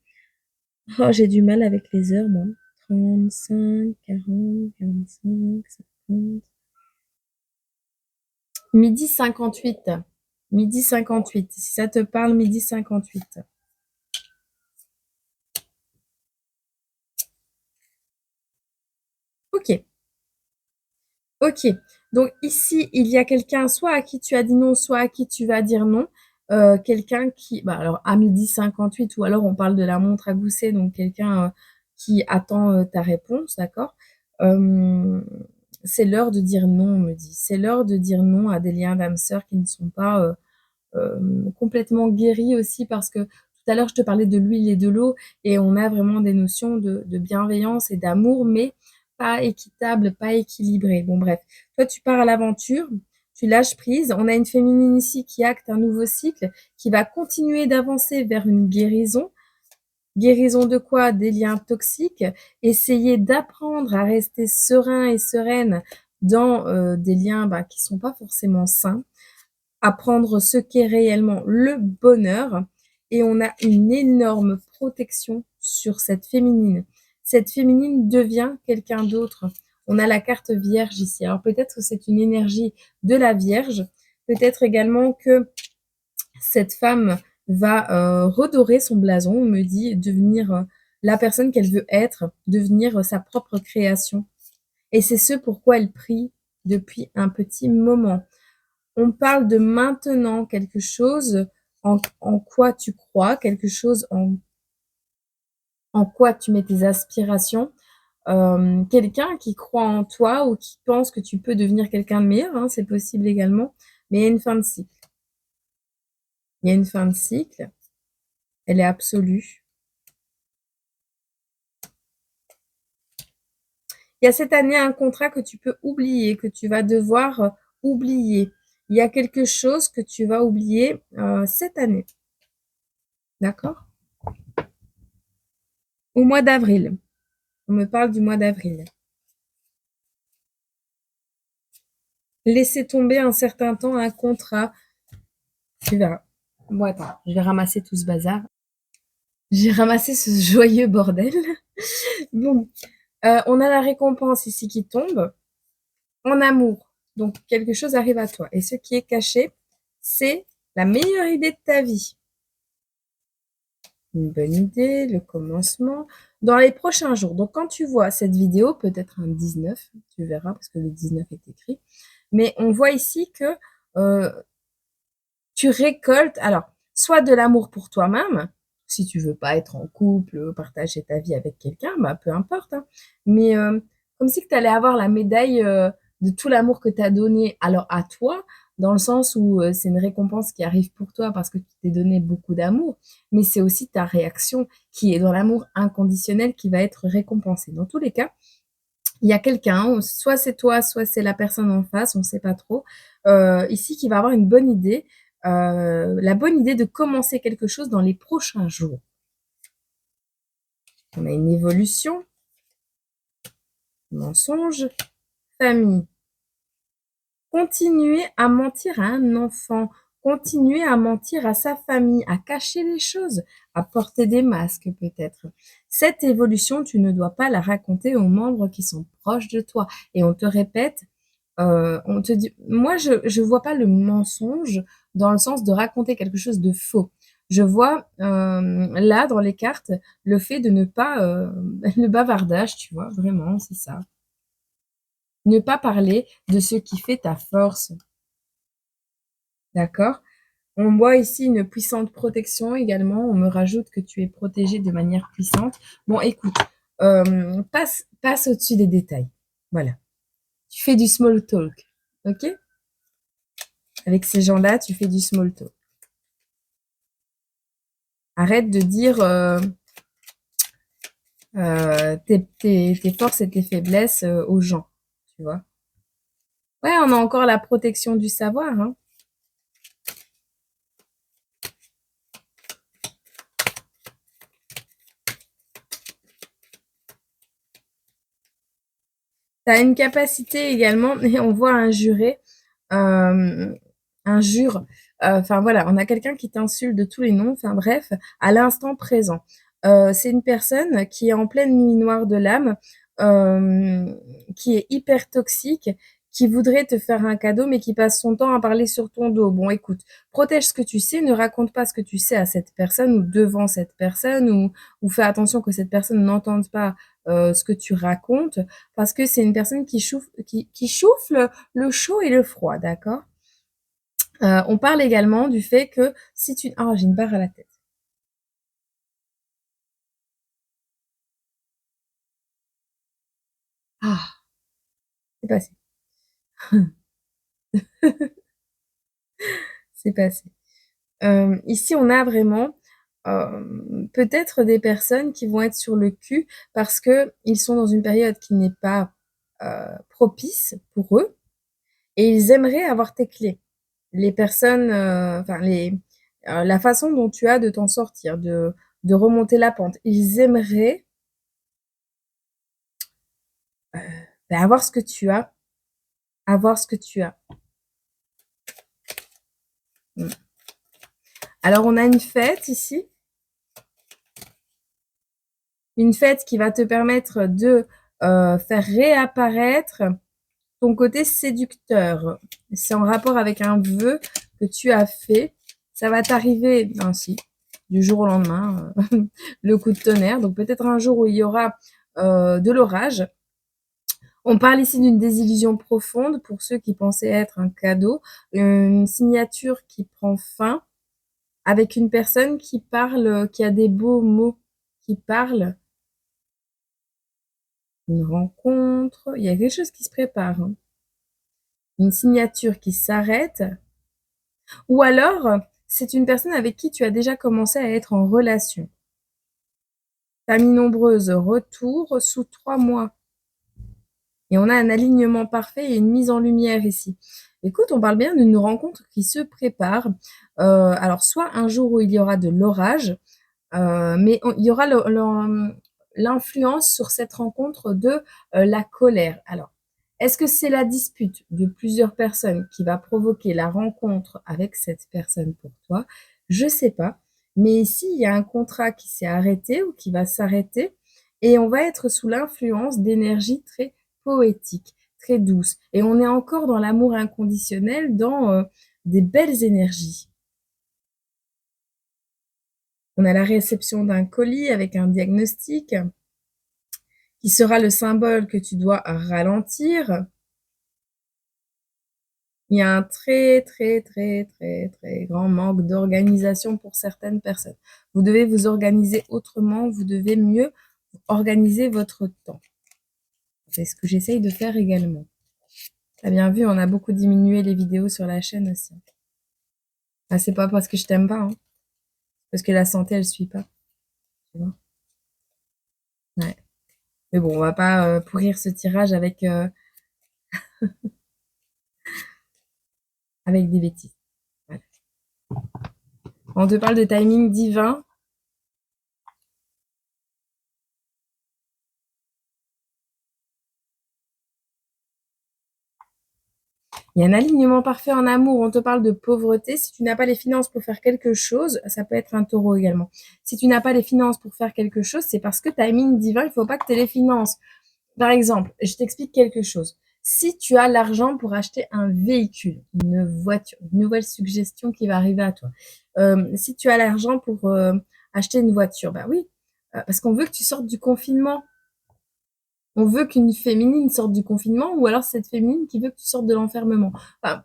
Oh, j'ai du mal avec les heures, moi. 35, 40, 45, 50. Midi 58. Midi 58. Si ça te parle, midi 58. Ok. Ok. Donc ici, il y a quelqu'un soit à qui tu as dit non, soit à qui tu vas dire non. Quelqu'un qui, bah alors à midi 58, ou alors on parle de la montre à gousset, donc quelqu'un qui attend ta réponse, d'accord? Euh, c'est l'heure de dire non, on me dit. C'est l'heure de dire non à des liens d'âme sœur qui ne sont pas complètement guéris aussi, parce que tout à l'heure, je te parlais de l'huile et de l'eau, et on a vraiment des notions de bienveillance et d'amour, mais pas équitable, pas équilibré. Bon, bref. Toi, tu pars à l'aventure, tu lâches prise. On a une féminine ici qui acte un nouveau cycle, qui va continuer d'avancer vers une guérison. Guérison de quoi? Des liens toxiques. Essayer d'apprendre à rester serein et sereine dans des liens qui sont pas forcément sains. Apprendre ce qu'est réellement le bonheur. Et on a une énorme protection sur cette féminine. Cette féminine devient quelqu'un d'autre. On a la carte Vierge ici. Alors peut-être que c'est une énergie de la Vierge. Peut-être également que cette femme va redorer son blason, on me dit, devenir la personne qu'elle veut être, devenir sa propre création. Et c'est ce pourquoi elle prie depuis un petit moment. On parle de maintenant quelque chose en quoi tu crois, quelque chose en quoi tu mets tes aspirations. Quelqu'un qui croit en toi ou qui pense que tu peux devenir quelqu'un de meilleur, hein, c'est possible également, mais il y a une fin de cycle. Il y a une fin de cycle, elle est absolue. Il y a cette année un contrat que tu peux oublier, que tu vas devoir oublier. Il y a quelque chose que tu vas oublier cette année. D'accord? Au mois d'avril. On me parle du mois d'avril. Laisser tomber un certain temps un contrat. Tu verras. Bon, attends, je vais ramasser tout ce bazar. J'ai ramassé ce joyeux bordel. Bon, on a la récompense ici qui tombe. En amour. Donc, quelque chose arrive à toi. Et ce qui est caché, c'est la meilleure idée de ta vie. Une bonne idée, le commencement. Dans les prochains jours. Donc, quand tu vois cette vidéo, peut-être un 19, tu verras, parce que le 19 est écrit. Mais on voit ici que tu récoltes, alors, soit de l'amour pour toi-même, si tu veux pas être en couple, partager ta vie avec quelqu'un, peu importe, hein. Mais comme si tu allais avoir la médaille de tout l'amour que tu as donné alors à toi, dans le sens où c'est une récompense qui arrive pour toi parce que tu t'es donné beaucoup d'amour, mais c'est aussi ta réaction qui est dans l'amour inconditionnel qui va être récompensée. Dans tous les cas, il y a quelqu'un, soit c'est toi, soit c'est la personne en face, on ne sait pas trop, ici qui va avoir une bonne idée, la bonne idée de commencer quelque chose dans les prochains jours. On a une évolution, mensonge, famille. Continuer à mentir à un enfant, continuer à mentir à sa famille, à cacher les choses, à porter des masques peut-être. Cette évolution, tu ne dois pas la raconter aux membres qui sont proches de toi. Et on te répète, on te dit, moi je vois pas le mensonge dans le sens de raconter quelque chose de faux. Je vois là dans les cartes le fait de ne pas le bavardage, tu vois, vraiment, c'est ça. Ne pas parler de ce qui fait ta force. D'accord? On voit ici une puissante protection également. On me rajoute que tu es protégé de manière puissante. Bon, écoute, passe au-dessus des détails. Voilà. Tu fais du small talk. OK? Avec ces gens-là, tu fais du small talk. Arrête de dire tes forces et tes faiblesses aux gens. Tu vois? Ouais, on a encore la protection du savoir, hein. Tu as une capacité également, et on voit un juré, un jure, enfin voilà, on a quelqu'un qui t'insulte de tous les noms, enfin bref, à l'instant présent. C'est une personne qui est en pleine nuit noire de l'âme, hem, qui est hyper toxique, qui voudrait te faire un cadeau, mais qui passe son temps à parler sur ton dos. Bon écoute, protège ce que tu sais, ne raconte pas ce que tu sais à cette personne ou devant cette personne ou fais attention que cette personne n'entende pas, ce que tu racontes parce que c'est une personne qui souffle le chaud et le froid, d'accord? On parle également du fait que si tu ah j'ai une barre à la tête. Ah, c'est passé, c'est passé. Ici, on a vraiment, peut-être des personnes qui vont être sur le cul parce qu'ils sont dans une période qui n'est pas, propice pour eux et ils aimeraient avoir tes clés. Les personnes, enfin la façon dont tu as de t'en sortir, de remonter la pente. Ils aimeraient, avoir ce que tu as, avoir ce que tu as. Mmh. Alors on a une fête ici, une fête qui va te permettre de, faire réapparaître ton côté séducteur. C'est en rapport avec un vœu que tu as fait. Ça va t'arriver ainsi, du jour au lendemain, le coup de tonnerre. Donc peut-être un jour où il y aura, de l'orage. On parle ici d'une désillusion profonde pour ceux qui pensaient être un cadeau, une signature qui prend fin avec une personne qui parle, qui a des beaux mots, qui parle, une rencontre, il y a quelque chose qui se prépare, hein. Une signature qui s'arrête ou alors c'est une personne avec qui tu as déjà commencé à être en relation. Famille nombreuse, retour sous 3 mois et on a un alignement parfait et une mise en lumière ici. Écoute, on parle bien d'une rencontre qui se prépare, alors soit un jour où il y aura de l'orage, mais il y aura l'influence sur cette rencontre de la colère. Alors, est-ce que c'est la dispute de plusieurs personnes qui va provoquer la rencontre avec cette personne pour toi? Je sais pas. Mais ici, il y a un contrat qui s'est arrêté ou qui va s'arrêter et on va être sous l'influence d'énergies très poétiques, très douces. Et on est encore dans l'amour inconditionnel, dans des belles énergies. On a la réception d'un colis avec un diagnostic qui sera le symbole que tu dois ralentir. Il y a un très, très, très, très, très grand manque d'organisation pour certaines personnes. Vous devez vous organiser autrement, vous devez mieux organiser votre temps. C'est ce que j'essaye de faire également. Tu as bien vu, on a beaucoup diminué les vidéos sur la chaîne aussi. Ah, c'est pas parce que je t'aime pas, hein, parce que la santé, elle suit pas, tu vois. Ouais. Mais bon, on va pas pourrir ce tirage avec des bêtises. Voilà. On te parle de timing divin. Il y a un alignement parfait en amour. On te parle de pauvreté. Si tu n'as pas les finances pour faire quelque chose, ça peut être un taureau également. Si tu n'as pas les finances pour faire quelque chose, c'est parce que timing divin, il faut pas que tu aies les finances. Par exemple, je t'explique quelque chose. Si tu as l'argent pour acheter un véhicule, une voiture, une nouvelle suggestion qui va arriver à toi. Si tu as l'argent pour acheter une voiture, bah oui, parce qu'on veut que tu sortes du confinement. On veut qu'une féminine sorte du confinement ou alors cette féminine qui veut que tu sortes de l'enfermement. Enfin,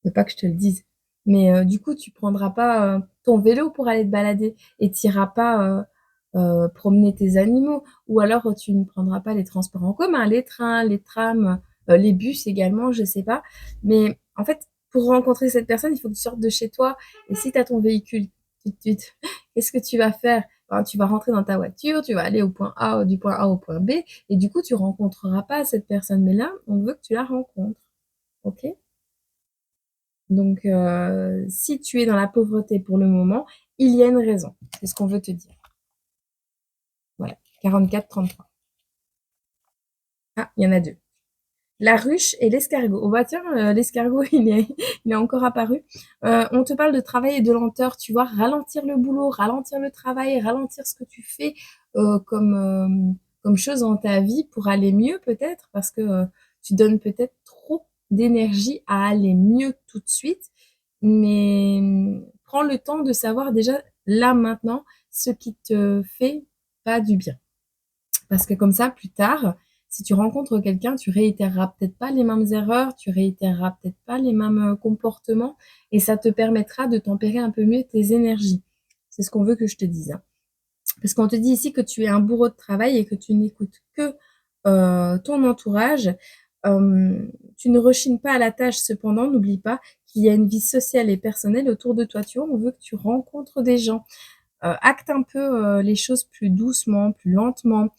faut pas que je te le dise. Mais du coup, tu prendras pas ton vélo pour aller te balader et tu iras pas promener tes animaux. Ou alors tu ne prendras pas les transports en commun, les trains, les trams, les bus également, je sais pas. Mais en fait, pour rencontrer cette personne, il faut que tu sortes de chez toi. Et si tu as ton véhicule, qu'est-ce que tu vas faire? Ben, tu vas rentrer dans ta voiture, tu vas aller au point A, du point A au point B, et du coup, tu rencontreras pas cette personne. Mais là, on veut que tu la rencontres. Ok? Donc, si tu es dans la pauvreté pour le moment, il y a une raison. C'est ce qu'on veut te dire. Voilà, 44-33. Ah, il y en a deux. La ruche et l'escargot. Oh bah tiens, l'escargot, il est encore apparu. On te parle de travail et de lenteur, tu vois, ralentir le boulot, ralentir le travail, ralentir ce que tu fais comme chose dans ta vie pour aller mieux peut-être, parce que tu donnes peut-être trop d'énergie à aller mieux tout de suite, mais prends le temps de savoir déjà là maintenant ce qui te fait pas du bien. Parce que comme ça, plus tard, si tu rencontres quelqu'un, tu réitéreras peut-être pas les mêmes erreurs, tu réitéreras peut-être pas les mêmes comportements, et ça te permettra de tempérer un peu mieux tes énergies. C'est ce qu'on veut que je te dise, hein. Parce qu'on te dit ici que tu es un bourreau de travail et que tu n'écoutes que ton entourage. Tu ne rechignes pas à la tâche, cependant, n'oublie pas qu'il y a une vie sociale et personnelle autour de toi. Tu vois, on veut que tu rencontres des gens. Acte un peu les choses plus doucement, plus lentement.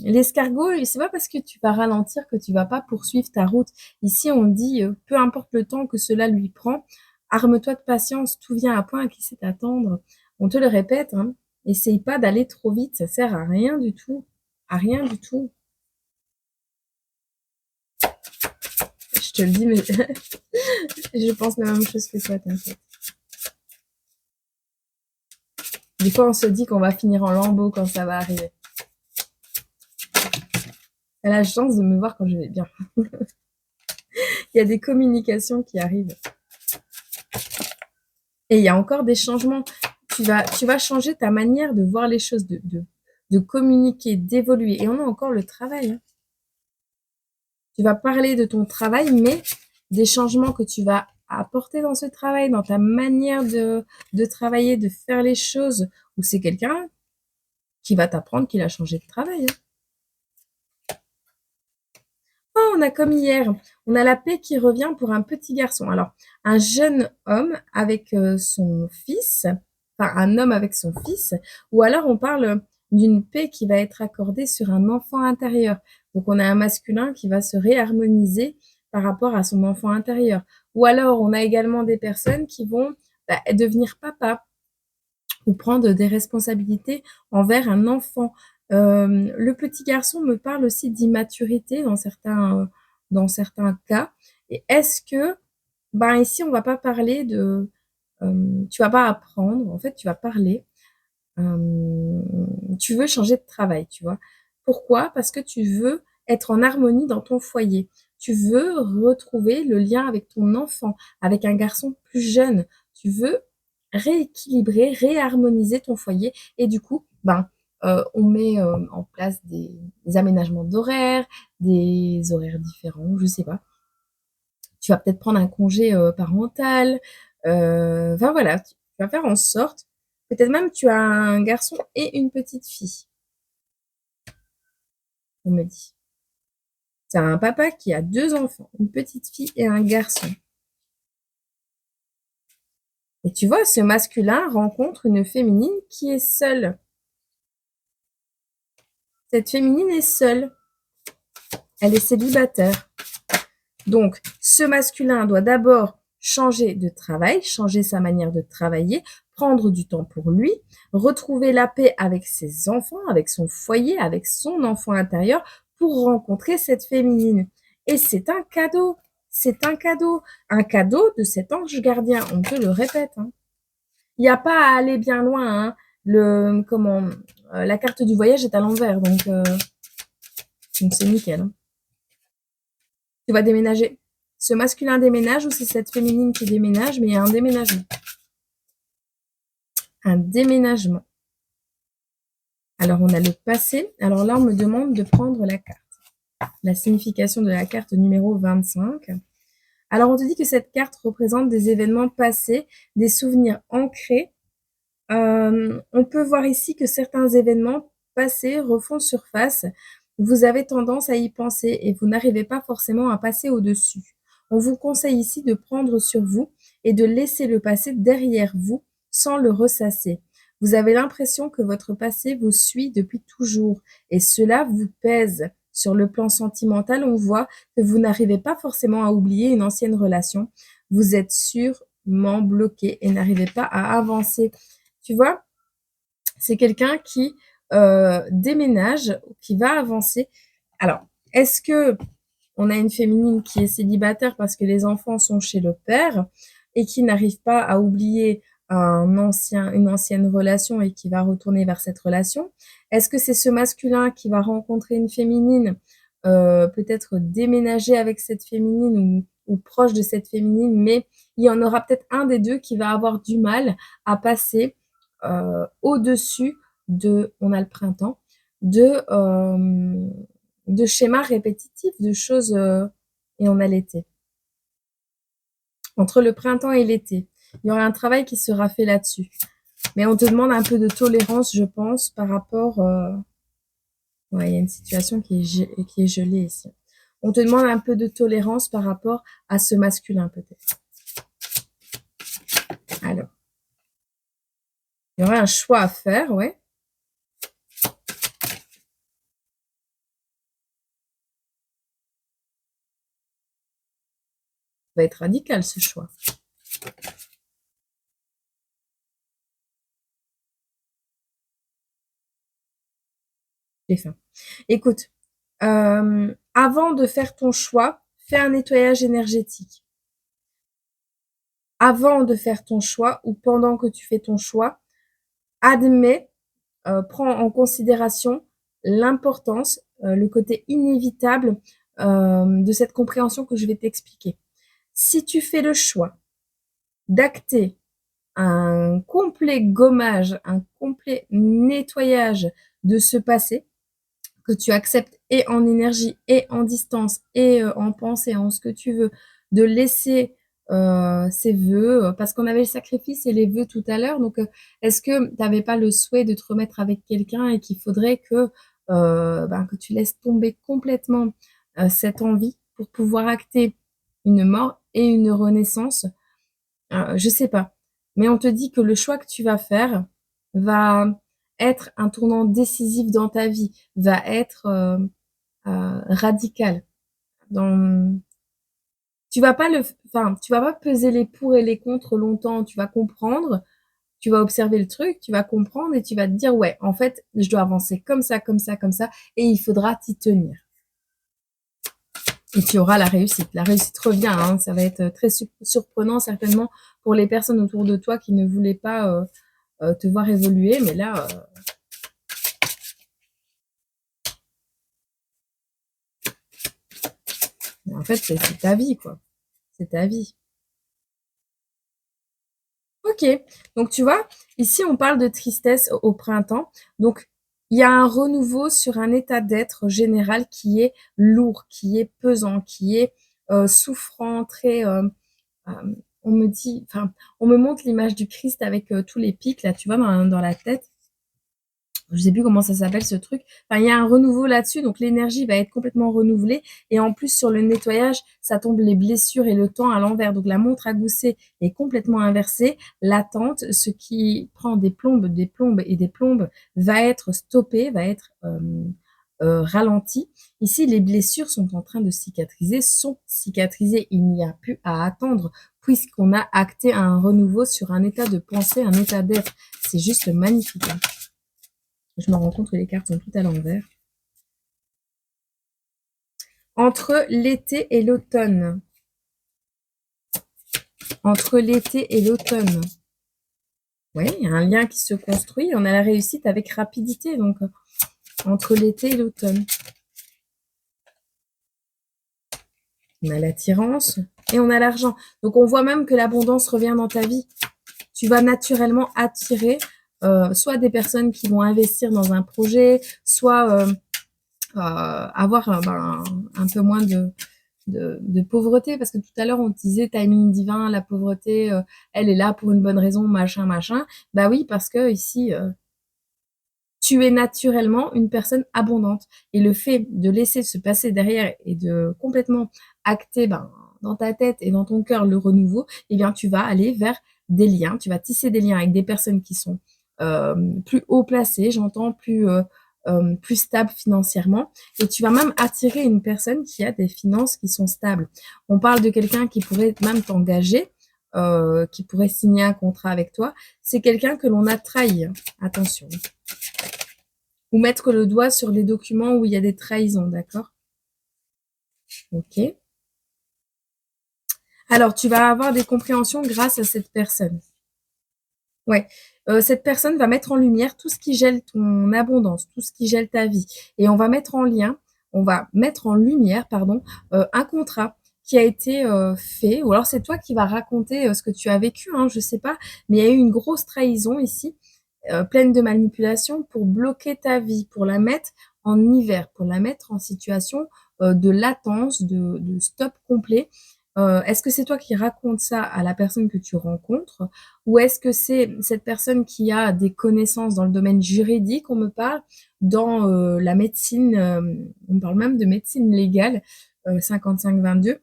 L'escargot, c'est pas parce que tu vas ralentir que tu vas pas poursuivre ta route. Ici, on dit, peu importe le temps que cela lui prend, arme-toi de patience, tout vient à point à qui sait attendre. On te le répète, hein, essaye pas d'aller trop vite, ça sert à rien du tout. À rien du tout. Je te le dis, mais je pense la même chose que toi, t'inquiète. Des fois, on se dit qu'on va finir en lambeaux quand ça va arriver. Elle a la chance de me voir quand je vais bien. Il y a des communications qui arrivent. Et il y a encore des changements. Tu vas changer ta manière de voir les choses, de communiquer, d'évoluer. Et on a encore le travail, hein. Tu vas parler de ton travail, mais des changements que tu vas apporter dans ce travail, dans ta manière de travailler, de faire les choses, ou c'est quelqu'un qui va t'apprendre qu'il a changé de travail, hein. Oh, on a comme hier, on a la paix qui revient pour un petit garçon. Alors, un jeune homme avec son fils, enfin un homme avec son fils, ou alors on parle d'une paix qui va être accordée sur un enfant intérieur. Donc, on a un masculin qui va se réharmoniser par rapport à son enfant intérieur. Ou alors, on a également des personnes qui vont devenir papa ou prendre des responsabilités envers un enfant. Le petit garçon me parle aussi d'immaturité dans certains cas. Et est-ce que, ben ici, on va pas parler de, tu vas pas apprendre, en fait, tu vas parler. Euh, Tu veux changer de travail, tu vois. Pourquoi? Parce que tu veux être en harmonie dans ton foyer. Tu veux retrouver le lien avec ton enfant, avec un garçon plus jeune. Tu veux rééquilibrer, réharmoniser ton foyer. Et du coup, ben, on met en place des aménagements d'horaires, des horaires différents, je sais pas. Tu vas peut-être prendre un congé parental. Enfin voilà, tu vas faire en sorte, peut-être même tu as un garçon et une petite fille, on me dit. Tu as un papa qui a 2 enfants, une petite fille et un garçon. Et tu vois, ce masculin rencontre une féminine qui est seule. Cette féminine est seule. Elle est célibataire. Donc, ce masculin doit d'abord changer de travail, changer sa manière de travailler, prendre du temps pour lui, retrouver la paix avec ses enfants, avec son foyer, avec son enfant intérieur pour rencontrer cette féminine. Et c'est un cadeau. C'est un cadeau de cet ange gardien. On te le répète, hein. Il n'y a pas à aller bien loin, hein. La carte du voyage est à l'envers, donc c'est nickel, hein. Tu vas déménager. Ce masculin déménage ou c'est cette féminine qui déménage, mais il y a un déménagement. Un déménagement. Alors, on a le passé. Alors là, on me demande de prendre la carte. La signification de la carte numéro 25. Alors, on te dit que cette carte représente des événements passés, des souvenirs ancrés. On peut voir ici que certains événements passés refont surface. Vous avez tendance à y penser et vous n'arrivez pas forcément à passer au-dessus. On vous conseille ici de prendre sur vous et de laisser le passé derrière vous sans le ressasser. Vous avez l'impression que votre passé vous suit depuis toujours et cela vous pèse. Sur le plan sentimental, on voit que vous n'arrivez pas forcément à oublier une ancienne relation. Vous êtes sûrement bloqué et n'arrivez pas à avancer. Tu vois, c'est quelqu'un qui déménage, qui va avancer. Alors, est-ce que on a une féminine qui est célibataire parce que les enfants sont chez le père et qui n'arrive pas à oublier une ancienne relation et qui va retourner vers cette relation. Est-ce que c'est ce masculin qui va rencontrer une féminine, peut-être déménager avec cette féminine ou proche de cette féminine, mais il y en aura peut-être un des deux qui va avoir du mal à passer au-dessus on a le printemps, de schémas répétitifs, de choses, et on a l'été. Entre le printemps et l'été, il y aura un travail qui sera fait là-dessus. Mais on te demande un peu de tolérance, je pense, par rapport... Ouais, il y a une situation qui est gelée ici. On te demande un peu de tolérance par rapport à ce masculin, peut-être. Alors, il y aura un choix à faire, ouais. Ça va être radical, ce choix. J'ai faim. Écoute, avant de faire ton choix, fais un nettoyage énergétique. Avant de faire ton choix ou pendant que tu fais ton choix, admets, prends en considération l'importance, le côté inévitable de cette compréhension que je vais t'expliquer. Si tu fais le choix d'acter un complet gommage, un complet nettoyage de ce passé, que tu acceptes et en énergie et en distance et en pensée, en ce que tu veux, de laisser ces vœux, parce qu'on avait le sacrifice et les vœux tout à l'heure, donc est-ce que tu n'avais pas le souhait de te remettre avec quelqu'un et qu'il faudrait que tu laisses tomber complètement cette envie pour pouvoir acter une mort et une renaissance? Je sais pas, mais on te dit que le choix que tu vas faire va être un tournant décisif dans ta vie, va être radical. Dans... tu vas pas peser les pour et les contre longtemps. Tu vas comprendre, tu vas observer le truc, tu vas comprendre et tu vas te dire ouais, en fait, je dois avancer comme ça, comme ça, comme ça, et il faudra t'y tenir. Et tu auras la réussite. La réussite revient, hein, ça va être très surprenant certainement pour les personnes autour de toi qui ne voulaient pas te voir évoluer, mais là, en fait, c'est ta vie, quoi. C'est ta vie. Ok, donc tu vois, ici on parle de tristesse au printemps, donc il y a un renouveau sur un état d'être général qui est lourd, qui est pesant, qui est souffrant, très... euh, on me dit, enfin, on me montre l'image du Christ avec tous les pics, là, tu vois, dans la tête. Je sais plus comment ça s'appelle ce truc. Enfin, il y a un renouveau là-dessus, donc l'énergie va être complètement renouvelée. Et en plus, sur le nettoyage, ça tombe les blessures et le temps à l'envers. Donc la montre à gousset est complètement inversée. L'attente, ce qui prend des plombes et des plombes, va être stoppé, va être ralenti. Ici, les blessures sont en train de cicatriser, sont cicatrisées. Il n'y a plus à attendre puisqu'on a acté un renouveau sur un état de pensée, un état d'être. C'est juste magnifique. Hein. Je me rends compte que les cartes sont toutes à l'envers. Entre l'été et l'automne. Entre l'été et l'automne. Oui, il y a un lien qui se construit. On a la réussite avec rapidité, donc entre l'été et l'automne. On a l'attirance et on a l'argent. Donc on voit même que l'abondance revient dans ta vie. Tu vas naturellement attirer soit des personnes qui vont investir dans un projet, soit avoir un peu moins de pauvreté, parce que tout à l'heure on disait timing divin, la pauvreté, elle est là pour une bonne raison, machin, machin. Bah oui, parce que ici, tu es naturellement une personne abondante. Et le fait de laisser se passer derrière et de complètement acter dans ta tête et dans ton cœur le renouveau, eh bien tu vas aller vers des liens, tu vas tisser des liens avec des personnes qui sont plus haut placées, j'entends plus stable financièrement, et tu vas même attirer une personne qui a des finances qui sont stables. On parle de quelqu'un qui pourrait même t'engager, qui pourrait signer un contrat avec toi. C'est quelqu'un que l'on a trahi. Attention. Ou mettre le doigt sur les documents où il y a des trahisons, d'accord? Ok. Alors, tu vas avoir des compréhensions grâce à cette personne. Ouais, cette personne va mettre en lumière tout ce qui gèle ton abondance, tout ce qui gèle ta vie et on va mettre en lumière, pardon, un contrat qui a été, fait ou alors c'est toi qui vas raconter, ce que tu as vécu, hein, je sais pas, mais il y a eu une grosse trahison ici, pleine de manipulation pour bloquer ta vie, pour la mettre en hiver, pour la mettre en situation, de latence, de stop complet. Est-ce que c'est toi qui racontes ça à la personne que tu rencontres? Ou est-ce que c'est cette personne qui a des connaissances dans le domaine juridique, on me parle, dans, la médecine, on me parle même de médecine légale, 55-22.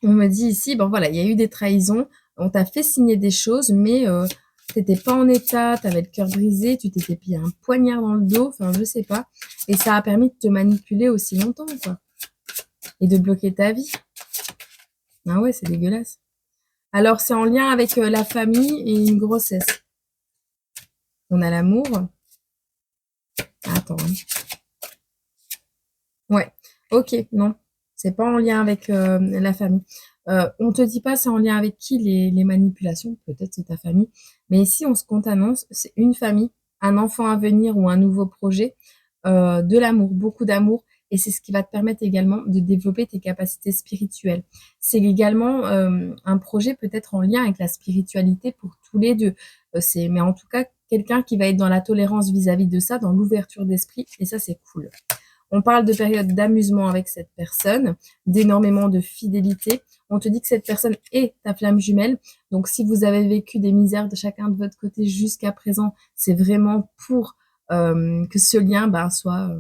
On me dit ici, ben voilà, il y a eu des trahisons, on t'a fait signer des choses, mais tu pas en état, tu avais le cœur brisé, tu t'étais pris un poignard dans le dos, enfin je sais pas, et ça a permis de te manipuler aussi longtemps, quoi, et de bloquer ta vie. Ah ouais, c'est dégueulasse. Alors c'est en lien avec la famille et une grossesse. On a l'amour. Attends, hein. Ouais. Ok, non, c'est pas en lien avec la famille. On te dit pas c'est en lien avec qui les manipulations, peut-être c'est ta famille, mais ici on se compte annonce, c'est une famille, un enfant à venir ou un nouveau projet, de l'amour, beaucoup d'amour, et c'est ce qui va te permettre également de développer tes capacités spirituelles. C'est également un projet peut-être en lien avec la spiritualité pour tous les deux. Mais en tout cas quelqu'un qui va être dans la tolérance vis-à-vis de ça, dans l'ouverture d'esprit, et ça c'est cool. On parle de période d'amusement avec cette personne, d'énormément de fidélité. On te dit que cette personne est ta flamme jumelle. Donc, si vous avez vécu des misères de chacun de votre côté jusqu'à présent, c'est vraiment pour que ce lien soit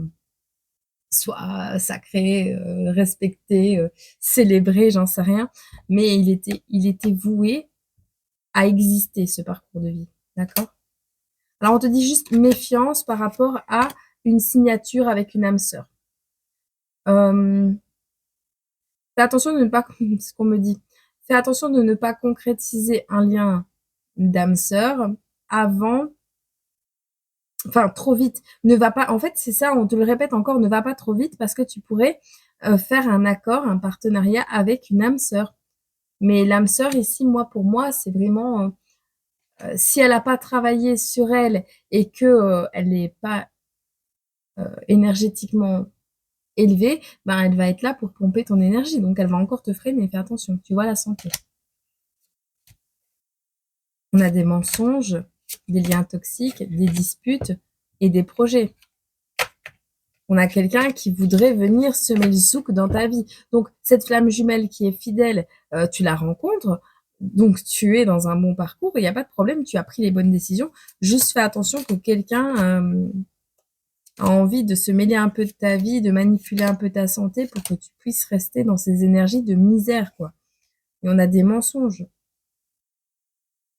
sacré, respecté, célébré, j'en sais rien. Mais il était voué à exister, ce parcours de vie. D'accord? Alors, on te dit juste méfiance par rapport à une signature avec une âme sœur. Fais attention de ne pas, ce qu'on me dit, fais attention de ne pas concrétiser un lien d'âme sœur avant, enfin trop vite. Ne va pas, en fait, c'est ça, on te le répète encore, ne va pas trop vite parce que tu pourrais faire un accord, un partenariat avec une âme sœur. Mais l'âme sœur ici, moi, pour moi, c'est vraiment si elle n'a pas travaillé sur elle et que elle n'est pas énergétiquement élevée, ben elle va être là pour pomper ton énergie. Donc elle va encore te freiner. Fais attention. Tu vois la santé. On a des mensonges, des liens toxiques, des disputes et des projets. On a quelqu'un qui voudrait venir semer le souk dans ta vie. Donc, cette flamme jumelle qui est fidèle, tu la rencontres, donc tu es dans un bon parcours, il n'y a pas de problème, tu as pris les bonnes décisions. Juste fais attention que quelqu'un a envie de se mêler un peu de ta vie, de manipuler un peu ta santé pour que tu puisses rester dans ces énergies de misère, quoi. Et on a des mensonges.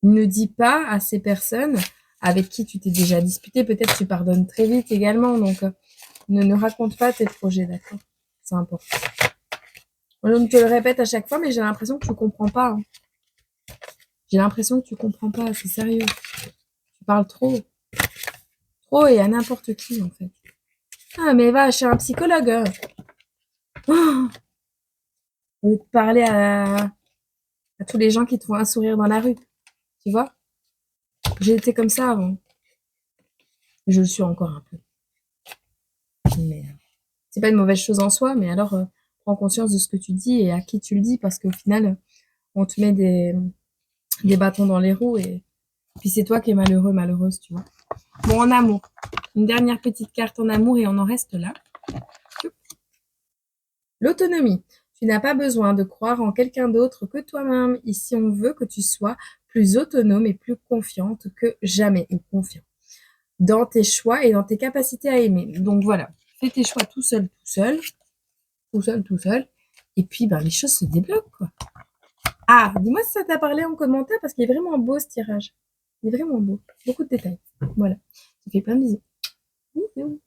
Ne dis pas à ces personnes avec qui tu t'es déjà disputé, peut-être tu pardonnes très vite également, donc ne raconte pas tes projets, d'accord? C'est important. Je te le répète à chaque fois, mais j'ai l'impression que tu comprends pas, hein. J'ai l'impression que tu comprends pas, c'est sérieux. Tu parles trop. Trop et à n'importe qui, en fait. Ah, mais va chez un psychologue, hein. Oh, au lieu de parler à tous les gens qui te font un sourire dans la rue. Tu vois? J'ai été comme ça avant. Je le suis encore un peu. Mais c'est pas une mauvaise chose en soi, mais alors prends conscience de ce que tu dis et à qui tu le dis, parce qu'au final, on te met des bâtons dans les roues et puis c'est toi qui es malheureux, malheureuse, tu vois. Bon, en amour. Une dernière petite carte en amour et on en reste là. L'autonomie. Tu n'as pas besoin de croire en quelqu'un d'autre que toi-même. Ici, on veut que tu sois plus autonome et plus confiante que jamais, ou confiant, dans tes choix et dans tes capacités à aimer. Donc voilà, fais tes choix tout seul, tout seul, tout seul, tout seul, et puis ben, les choses se débloquent, quoi. Ah, dis-moi si ça t'a parlé en commentaire, parce qu'il est vraiment beau ce tirage. Il est vraiment beau. Beaucoup de détails. Voilà. Ça fait plein de bisous. Bisous.